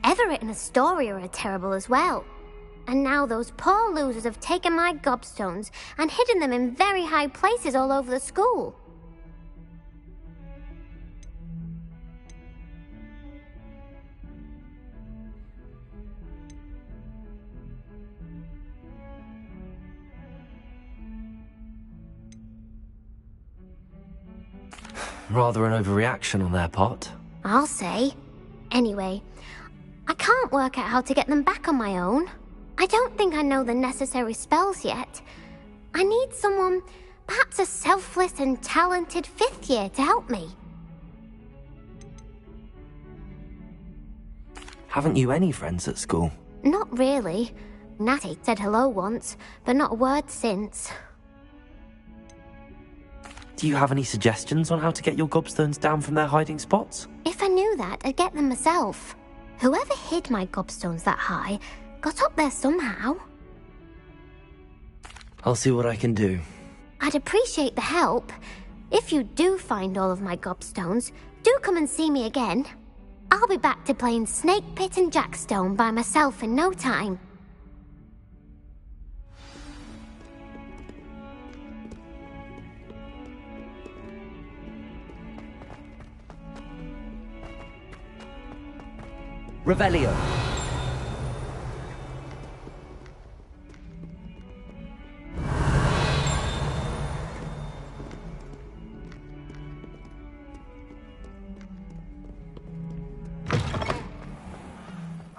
Everett and Astoria are terrible as well. And now those poor losers have taken my gobstones and hidden them in very high places all over the school. Rather an overreaction on their part. I'll say. Anyway, I can't work out how to get them back on my own. I don't think I know the necessary spells yet. I need someone, perhaps a selfless and talented 5th year to help me. Haven't you any friends at school? Not really. Natty said hello once, but not a word since. Do you have any suggestions on how to get your gobstones down from their hiding spots? If I knew that, I'd get them myself. Whoever hid my gobstones that high got up there somehow. I'll see what I can do. I'd appreciate the help. If you do find all of my gobstones, do come and see me again. I'll be back to playing Snake Pit and Jackstone by myself in no time. Revelio.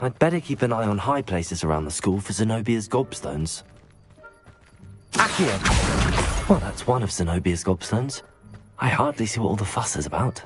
I'd better keep an eye on high places around the school for Zenobia's gobstones. Accio! Well, that's one of Zenobia's gobstones. I hardly see what all the fuss is about.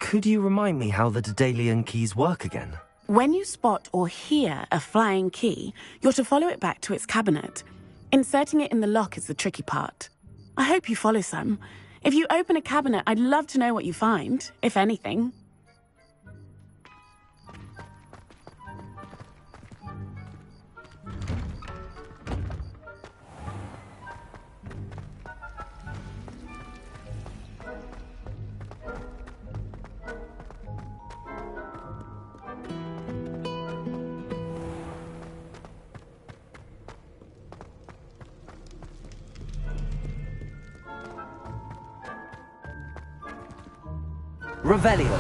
Could you remind me how the Daedalian keys work again? When you spot or hear a flying key, you're to follow it back to its cabinet. Inserting it in the lock is the tricky part. I hope you follow some. If you open a cabinet, I'd love to know what you find, if anything. Revelio.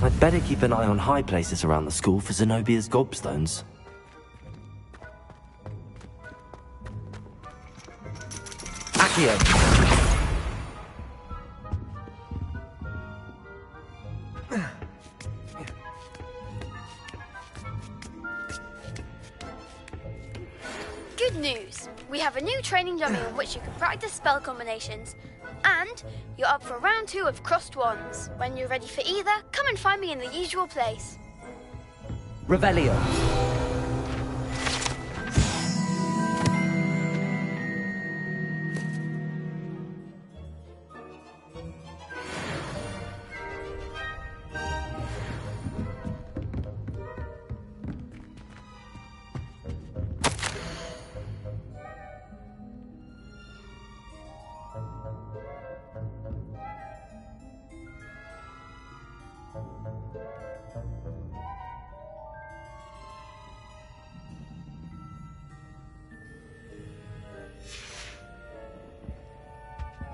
I'd better keep an eye on high places around the school for Zenobia's gobstones. Accio! Good news! We have a new training dummy on which you can practice spell combinations. And you're up for round 2 of Crossed Wands. When you're ready for either, come and find me in the usual place. Revelio.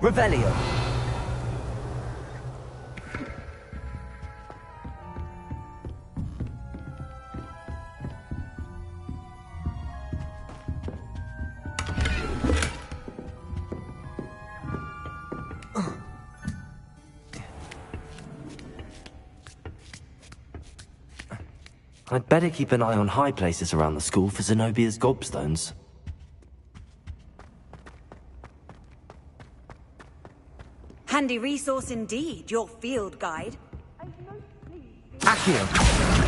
Revelio. I'd better keep an eye on high places around the school for Zenobia's gobstones. Handy resource indeed, your field guide. Accio!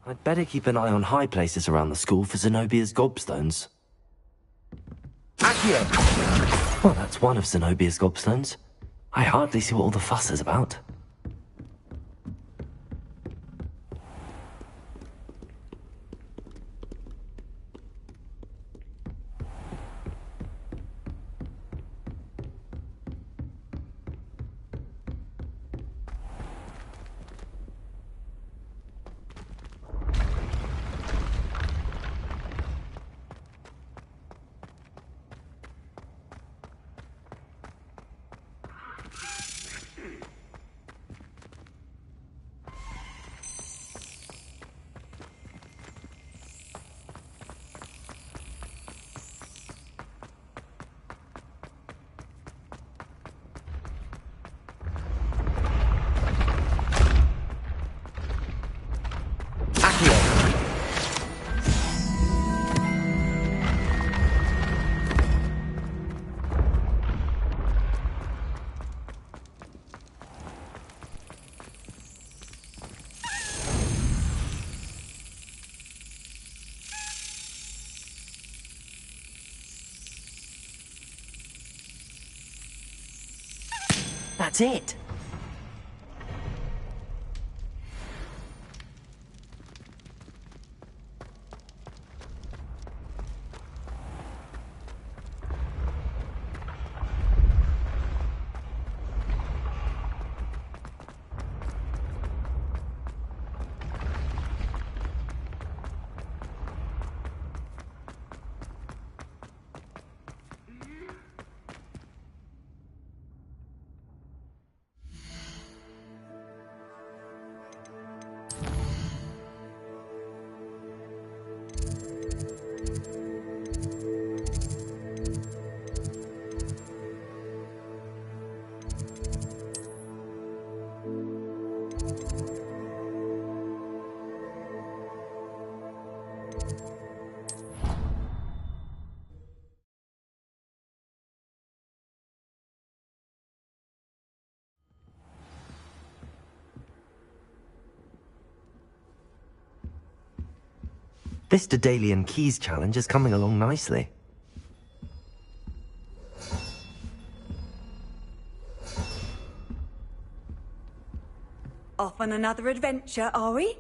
I'd better keep an eye on high places around the school for Zenobia's gobstones. Accio! Well, that's one of Zenobia's gobstones. I hardly see what all the fuss is about. That's it. This Daedalian Keys challenge is coming along nicely. Off on another adventure, are we?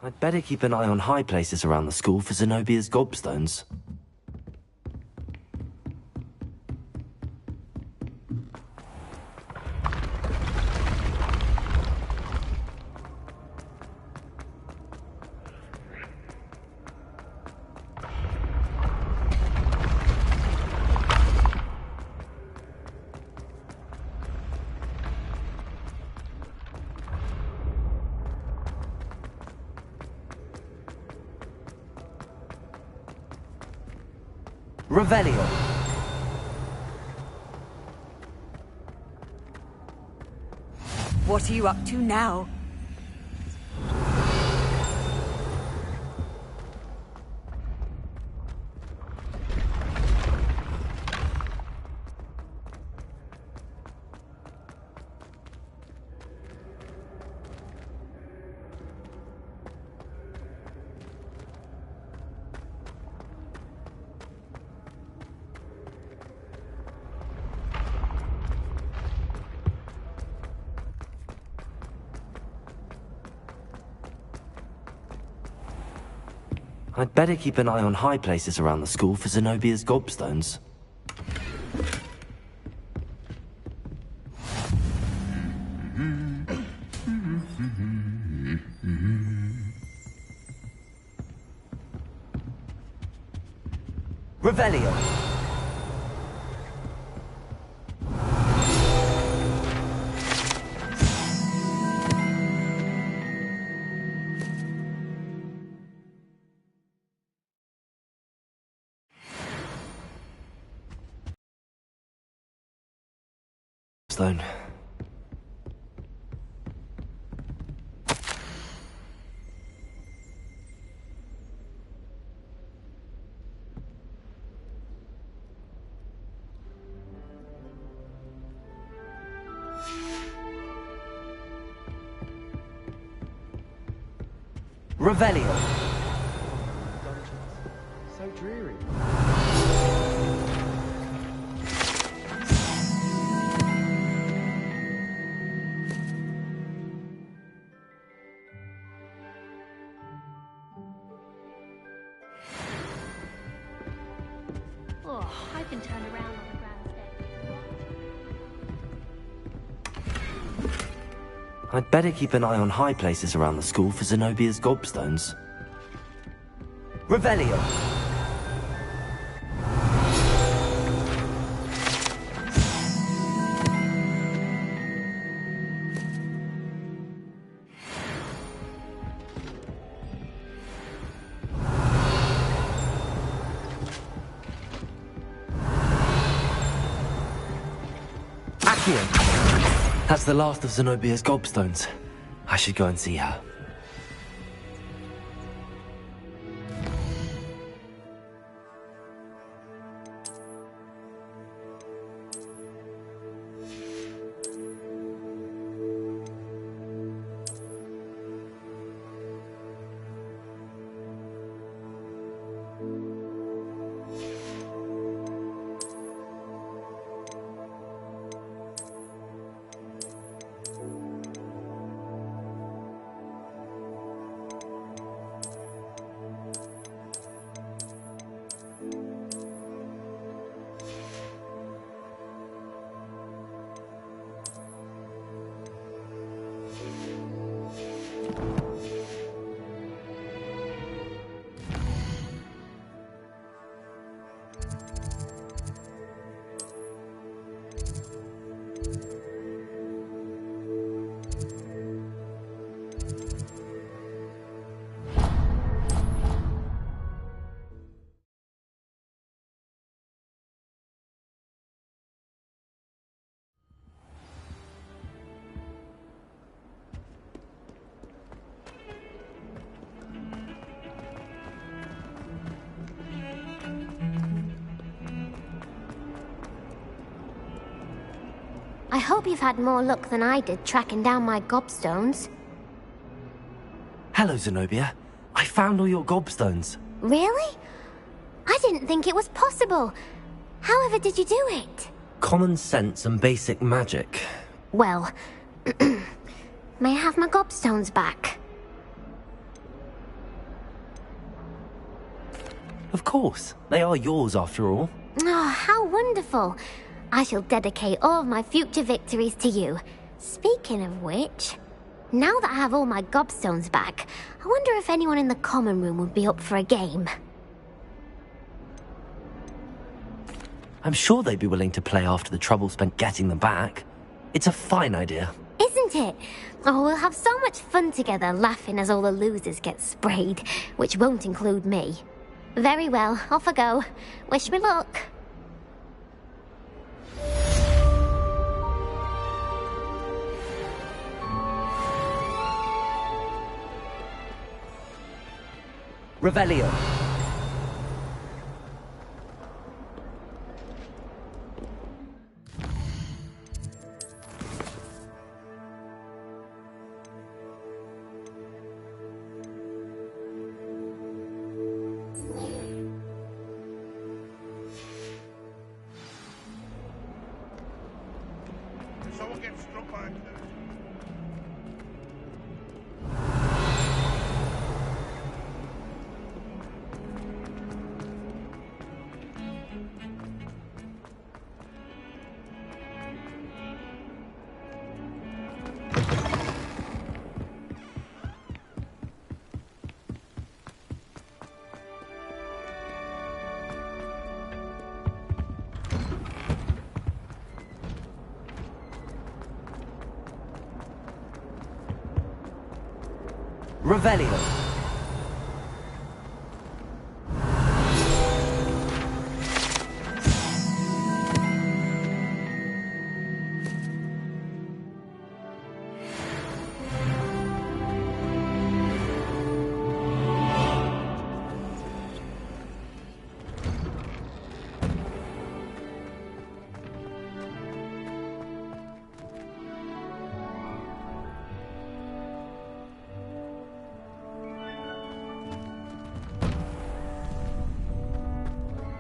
I'd better keep an eye on high places around the school for Zenobia's gobstones. Revelio. What are you up to now? I'd better keep an eye on high places around the school for Zenobia's gobstones. Revelio. Stone. Revelio. So dreary. Oh, I've been turned around on the grand staircase. I'd better keep an eye on high places around the school for Zenobia's gobstones. Revelio. Here. That's the last of Zenobia's gobstones. I should go and see her. I hope you've had more luck than I did tracking down my gobstones. Hello, Zenobia. I found all your gobstones. Really? I didn't think it was possible. However did you do it? Common sense and basic magic. Well, may I have my gobstones back? Of course. They are yours after all. Oh, how wonderful. I shall dedicate all of my future victories to you. Speaking of which, now that I have all my gobstones back, I wonder if anyone in the common room would be up for a game. I'm sure they'd be willing to play after the trouble spent getting them back. It's a fine idea. Isn't it? Oh, we'll have so much fun together, laughing as all the losers get sprayed, which won't include me. Very well, off I go. Wish me luck. Revelio. Someone gets struck by accident. Revelio.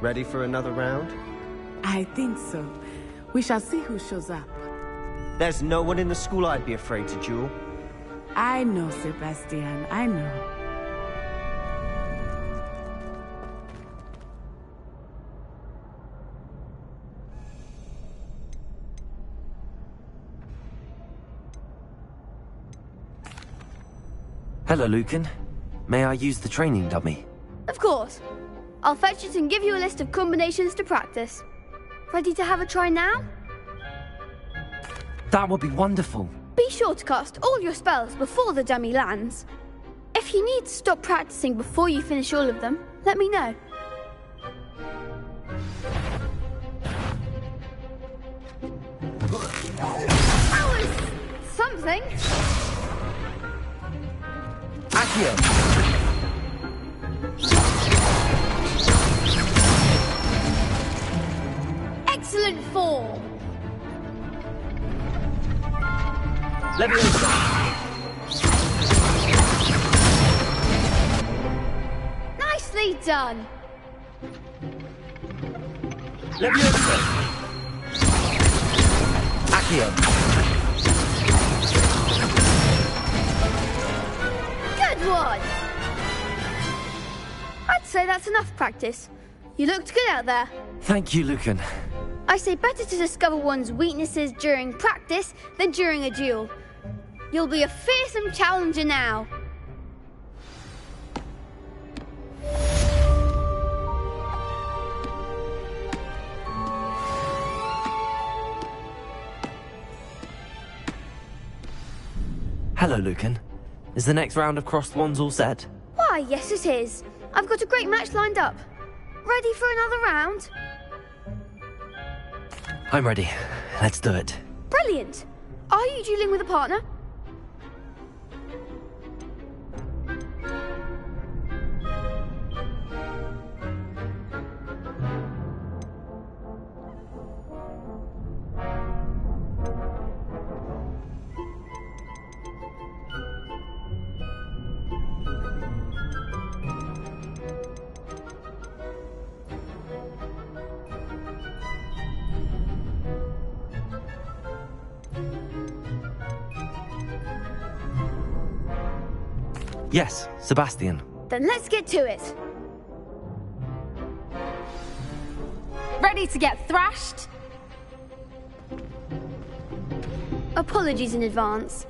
Ready for another round? I think so. We shall see who shows up. There's no one in the school I'd be afraid to duel. I know, Sebastian. I know. Hello, Lucan. May I use the training dummy? Of course. I'll fetch it and give you a list of combinations to practice. Ready to have a try now? That would be wonderful. Be sure to cast all your spells before the dummy lands. If you need to stop practicing before you finish all of them, let me know. something. Accio. Excellent form. Leviosa. Nicely done. Leviosa. Accio. Good one. I'd say that's enough practice. You looked good out there. Thank you, Lucan. I say better to discover one's weaknesses during practice than during a duel. You'll be a fearsome challenger now. Hello, Lucan. Is the next round of crossed wands all set? Why, yes it is. I've got a great match lined up. Ready for another round? I'm ready. Let's do it. Brilliant. Are you dueling with a partner? Yes, Sebastian. Then let's get to it. Ready to get thrashed? Apologies in advance.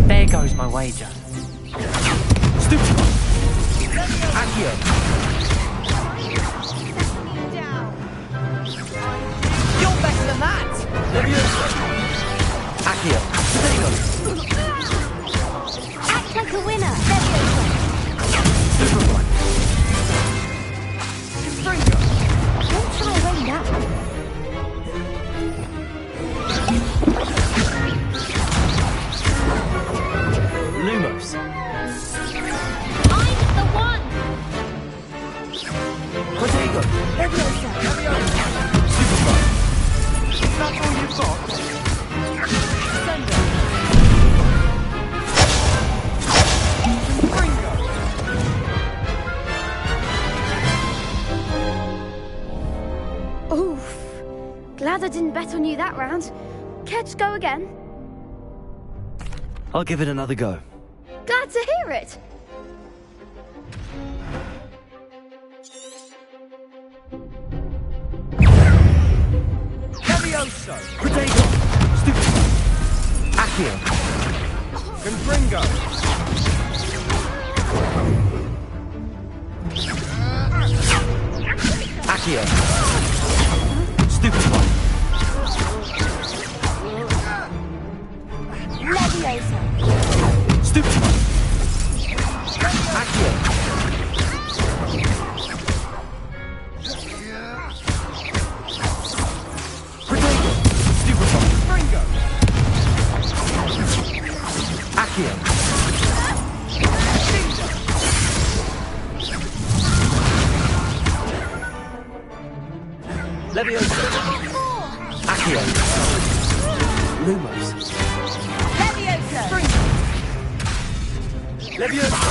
There goes my wager. Stupid. Accio. You're better than that! Leviosa. Accio. Act like a winner. Superboy. Don't try away now. Lumos. I'm the one. Protego. Leviosa. Superboy. That's all you've got? Oof. Glad I didn't bet on you that round. Care to go again? I'll give it another go. Glad to hear it. Levioso! Protego. Stupid. Accio. Confringo! Accio. Stupid one. Leviosa. Stupid one. Accio. Protego. Stupid one. Confringo! Accio. Leviosa. Accio. Lumos. Leviosa. Leviosa.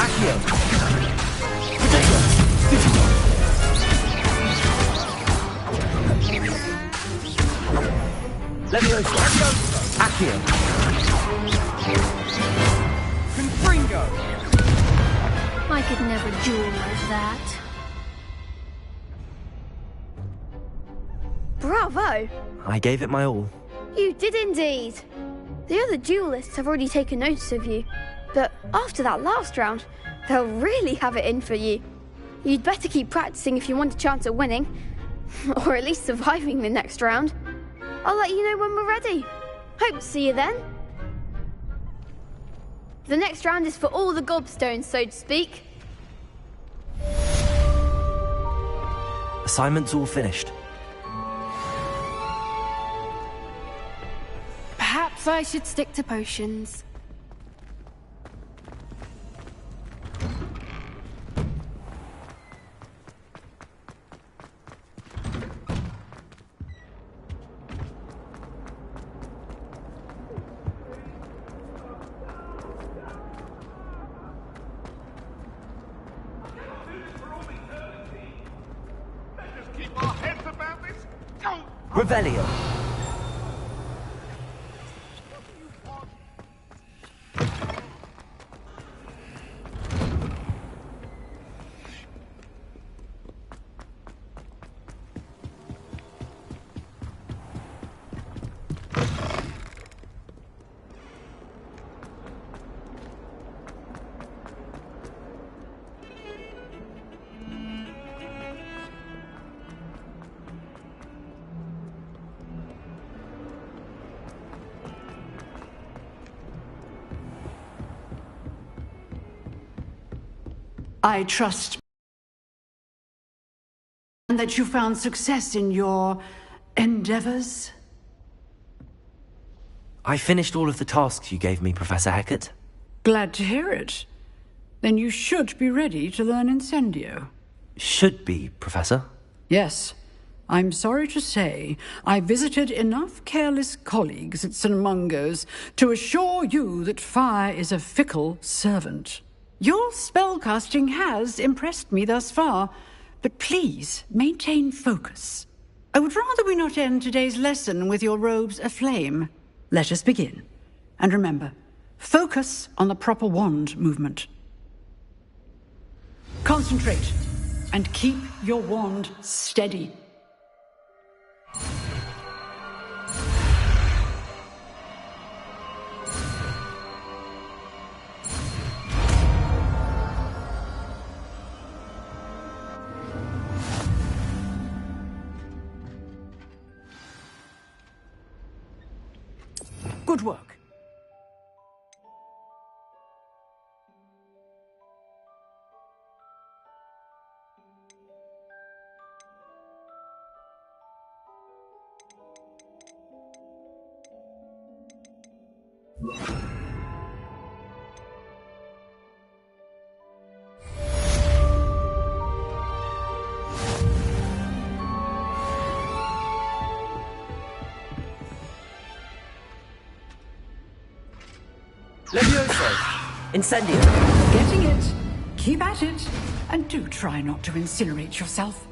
Accio. Levioso! Accio! Confringo! I could never duel like that. Bravo! I gave it my all. You did indeed. The other duelists have already taken notice of you, but after that last round, they'll really have it in for you. You'd better keep practicing if you want a chance at winning, or at least surviving the next round. I'll let you know when we're ready. Hope to see you then. The next round is for all the gobstones, so to speak. Assignment's all finished. Perhaps I should stick to potions. Keep our heads about this. Go! Revelio! I trust and that you found success in your endeavors. I finished all of the tasks you gave me, Professor Hecat. Glad to hear it. Then you should be ready to learn Incendio. Should be, Professor. Yes. I'm sorry to say, I visited enough careless colleagues at St. Mungo's to assure you that fire is a fickle servant. Your spellcasting has impressed me thus far, but please maintain focus. I would rather we not end today's lesson with your robes aflame. Let us begin. And remember, focus on the proper wand movement. Concentrate, and keep your wand steady. Good work. Levioso! Incendio! Getting it. Keep at it. And do try not to incinerate yourself.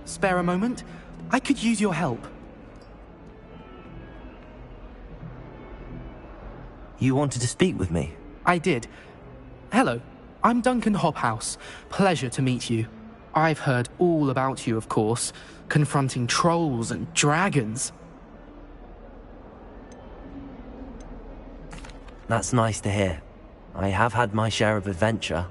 Spare a moment? I could use your help. You wanted to speak with me? I did. Hello, I'm Duncan Hobhouse. Pleasure to meet you. I've heard all about you, of course, confronting trolls and dragons. That's nice to hear. I have had my share of adventure.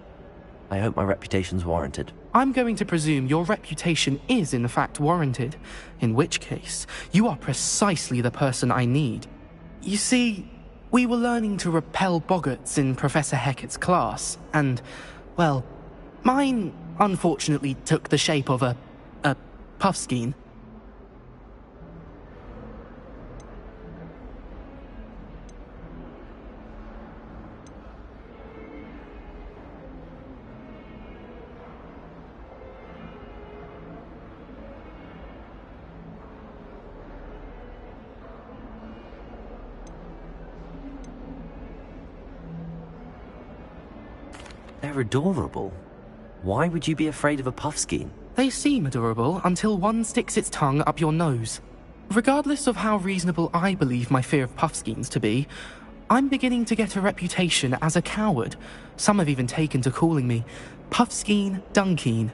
I hope my reputation's warranted. I'm going to presume your reputation is in fact warranted, in which case, you are precisely the person I need. You see, we were learning to repel boggarts in Professor Hecat's class, and, well, mine unfortunately took the shape of a puffskein. They're adorable. Why would you be afraid of a puffskein? They seem adorable until one sticks its tongue up your nose. Regardless of how reasonable I believe my fear of puffskeins to be, I'm beginning to get a reputation as a coward. Some have even taken to calling me Puffskein Dunkeen.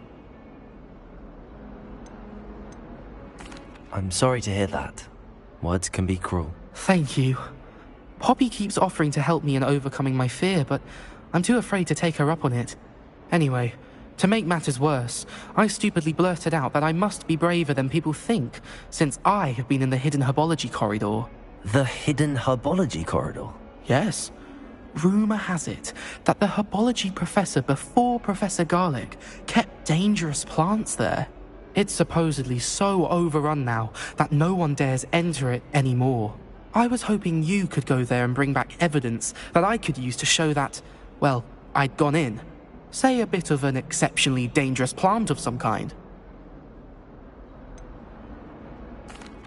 I'm sorry to hear that. Words can be cruel. Thank you. Poppy keeps offering to help me in overcoming my fear, but I'm too afraid to take her up on it. Anyway, to make matters worse, I stupidly blurted out that I must be braver than people think, since I have been in the hidden herbology corridor. The hidden herbology corridor? Yes. Rumour has it that the herbology professor before Professor Garlic kept dangerous plants there. It's supposedly so overrun now that no one dares enter it anymore. I was hoping you could go there and bring back evidence that I could use to show that, well, I'd gone in. Say a bit of an exceptionally dangerous plant of some kind.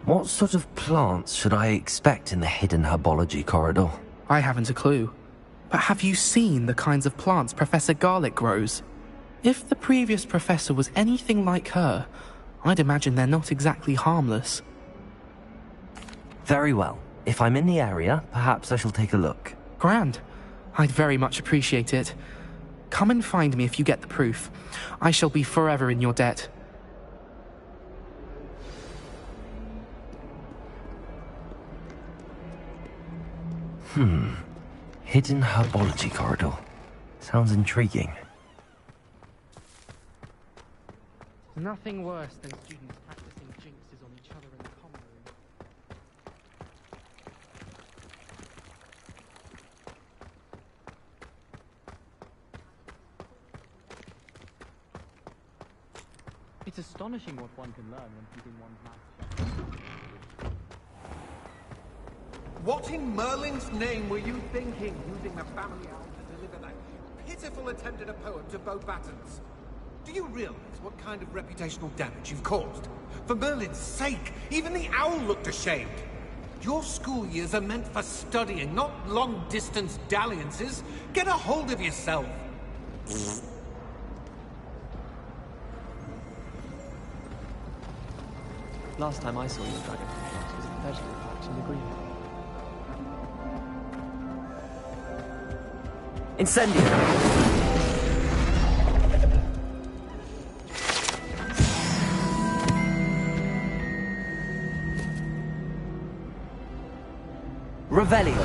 What sort of plants should I expect in the hidden herbology corridor? I haven't a clue. But have you seen the kinds of plants Professor Garlic grows? If the previous professor was anything like her, I'd imagine they're not exactly harmless. Very well. If I'm in the area, perhaps I shall take a look. Grand. I'd very much appreciate it. Come and find me if you get the proof. I shall be forever in your debt. Hidden herbology corridor. Sounds intriguing. Nothing worse than students practicing jinxes on each other in the common room. It's astonishing what one can learn when keeping one's mouth shut. What in Merlin's name were you thinking, using the family owl to deliver that pitiful attempt at a poem to Beau Battens? Do you realize what kind of reputational damage you've caused? For Merlin's sake, even the owl looked ashamed. Your school years are meant for studying, not long-distance dalliances. Get a hold of yourself. Last time I saw you, Dragon Flash was at the vegetable patch in the green. Incendio! Revelio.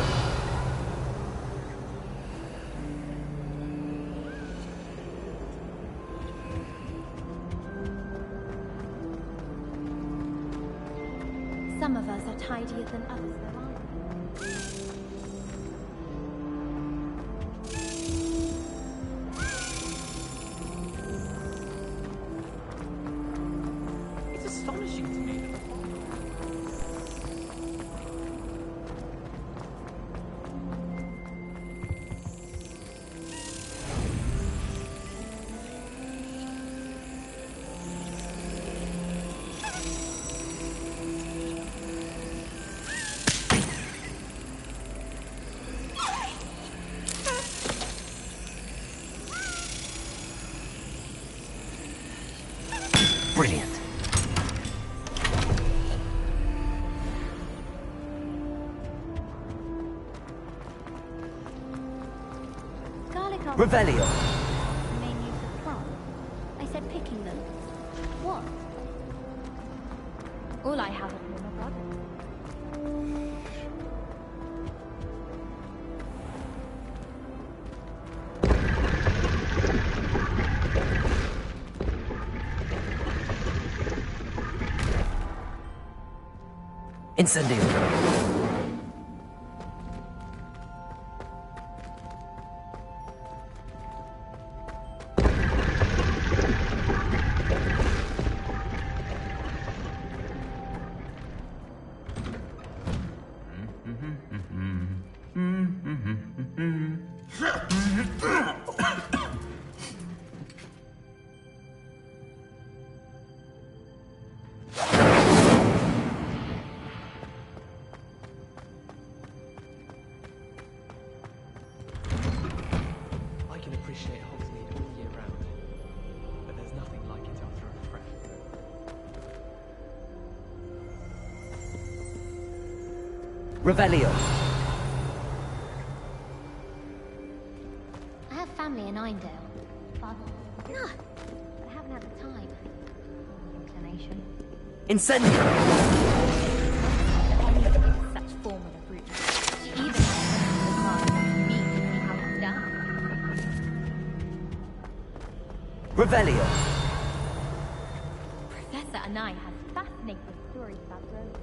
Some of us are tidier than others, though, aren't we? It's astonishing to me that Brilliant. Garlic are Revelio. the main use of plants. I said picking them. What? All I have are my brothers. Incendio. Revelio. I have family in Eindale, but no, I haven't had the time. Inclination. Incendio. Such form of a brute. She even has the class me to see how it's done. Revelio. Professor Anai has fascinating stories about drones.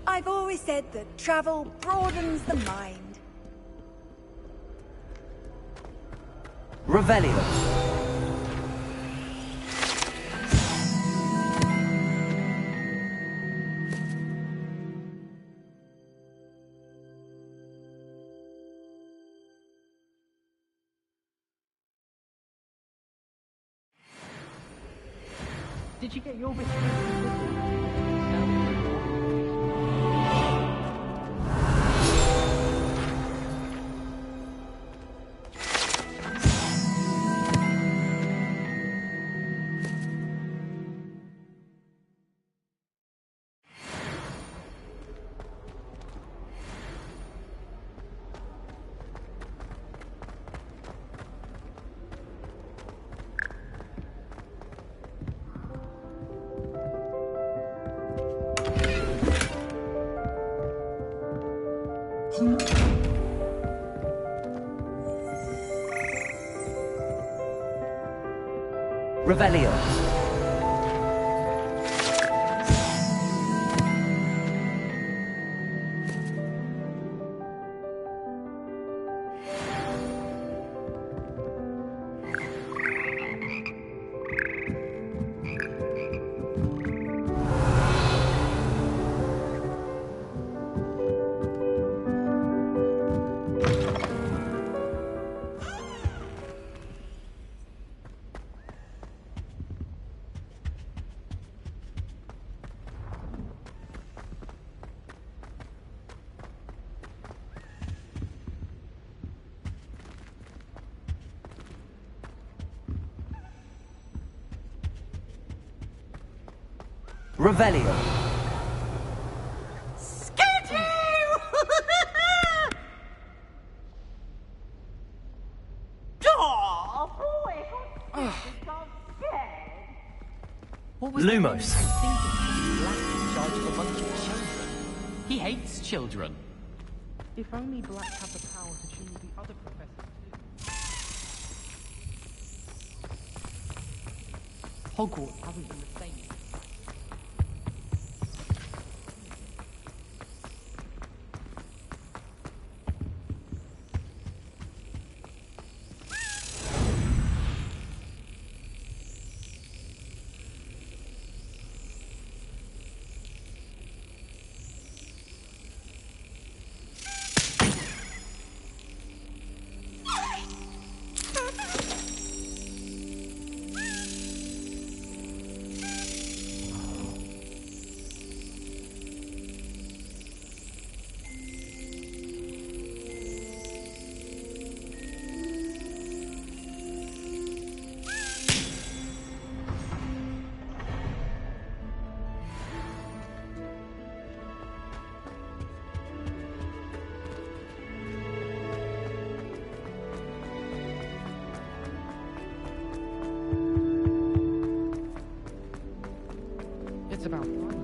I've always said that travel broadens the mind. Revelio. Did you get your biscuit? Revelio. Revelio. What was Lumos. Black in charge of a bunch of children. He hates children. If only Black had the power to choose the other professors too. Hogwarts hasn't been the same. It's about fun.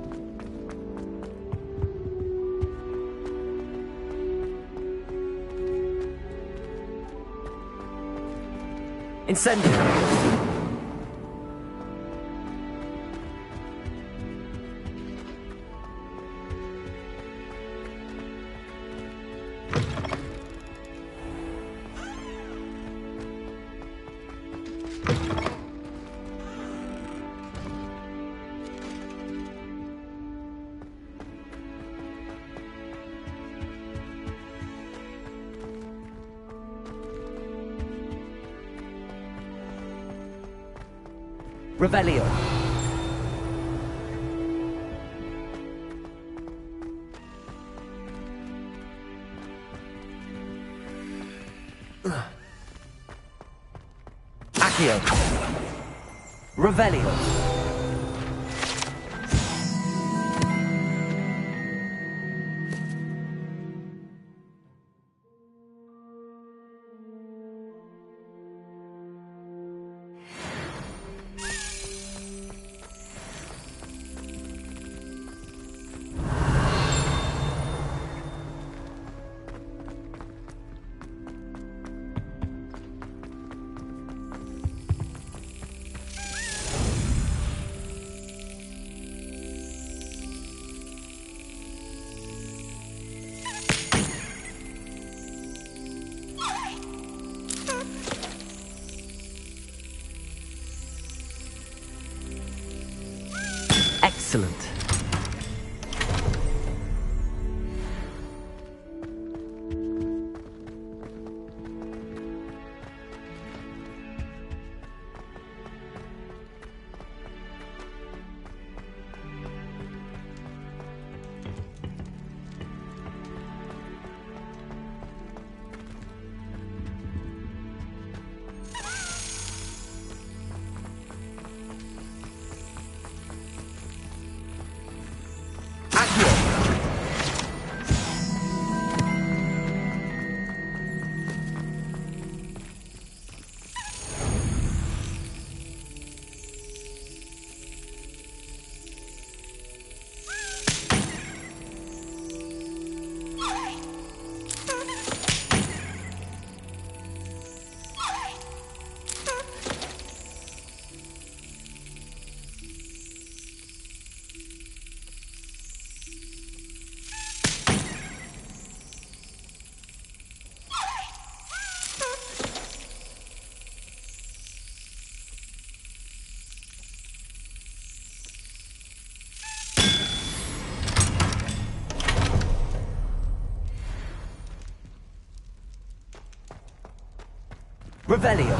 Incendio. Revelio. Accio. Revelio. Excellent. Revelio.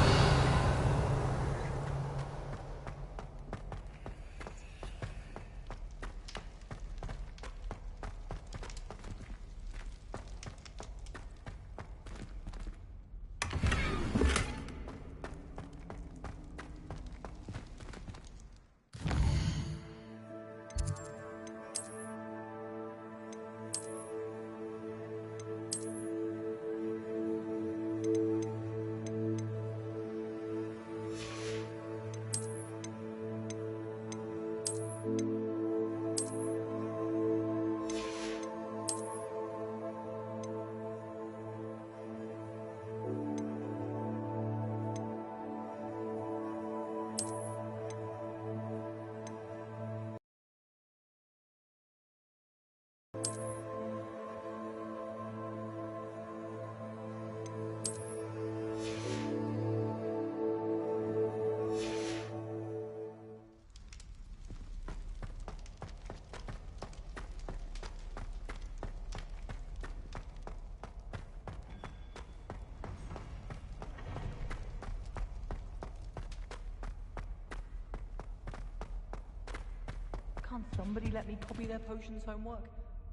Can't somebody let me copy their potions homework?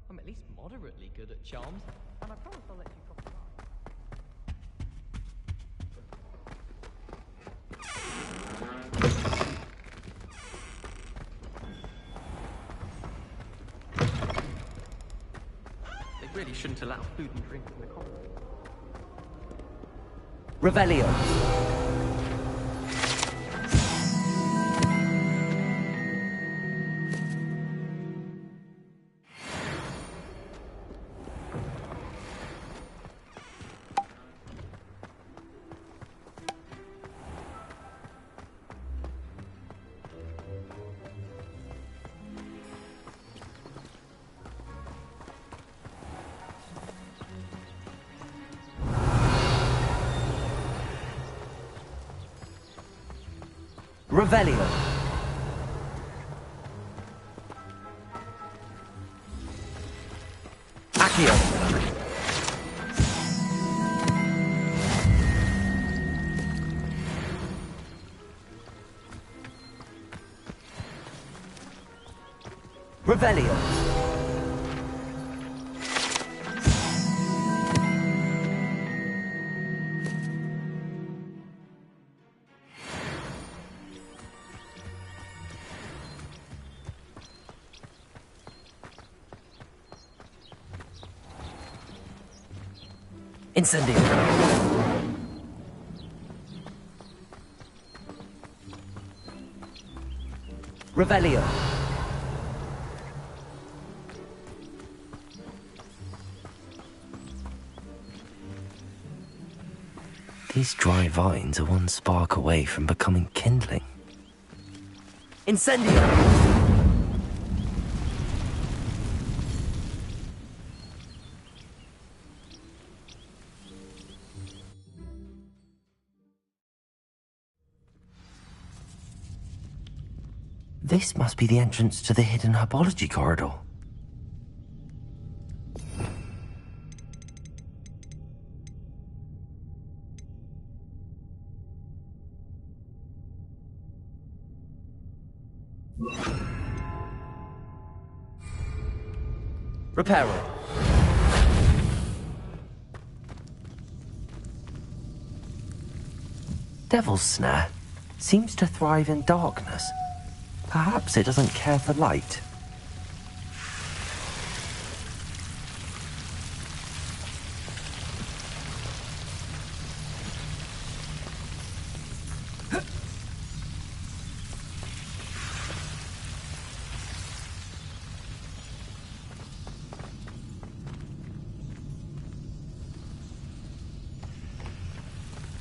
I'm at least moderately good at charms, and I promise I'll let you copy mine. They really shouldn't allow food and drink in the common room. Revelio. Revelio. Accio. Revelio. Incendio. Revelio. These dry vines are one spark away from becoming kindling. Incendio! This must be the entrance to the hidden herbology corridor. Reparo. Devil's Snare seems to thrive in darkness. Perhaps it doesn't care for light.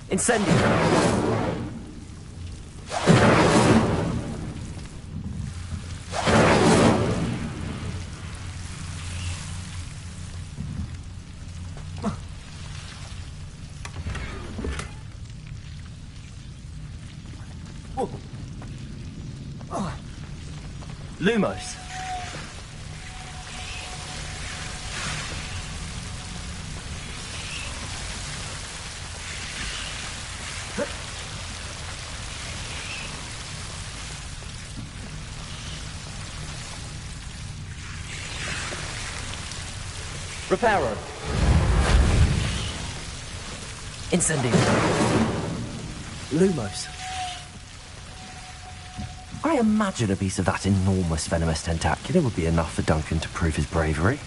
Incendio! Lumos. Reparo. Incendio. Lumos. I imagine a piece of that enormous venomous tentacular would be enough for Duncan to prove his bravery.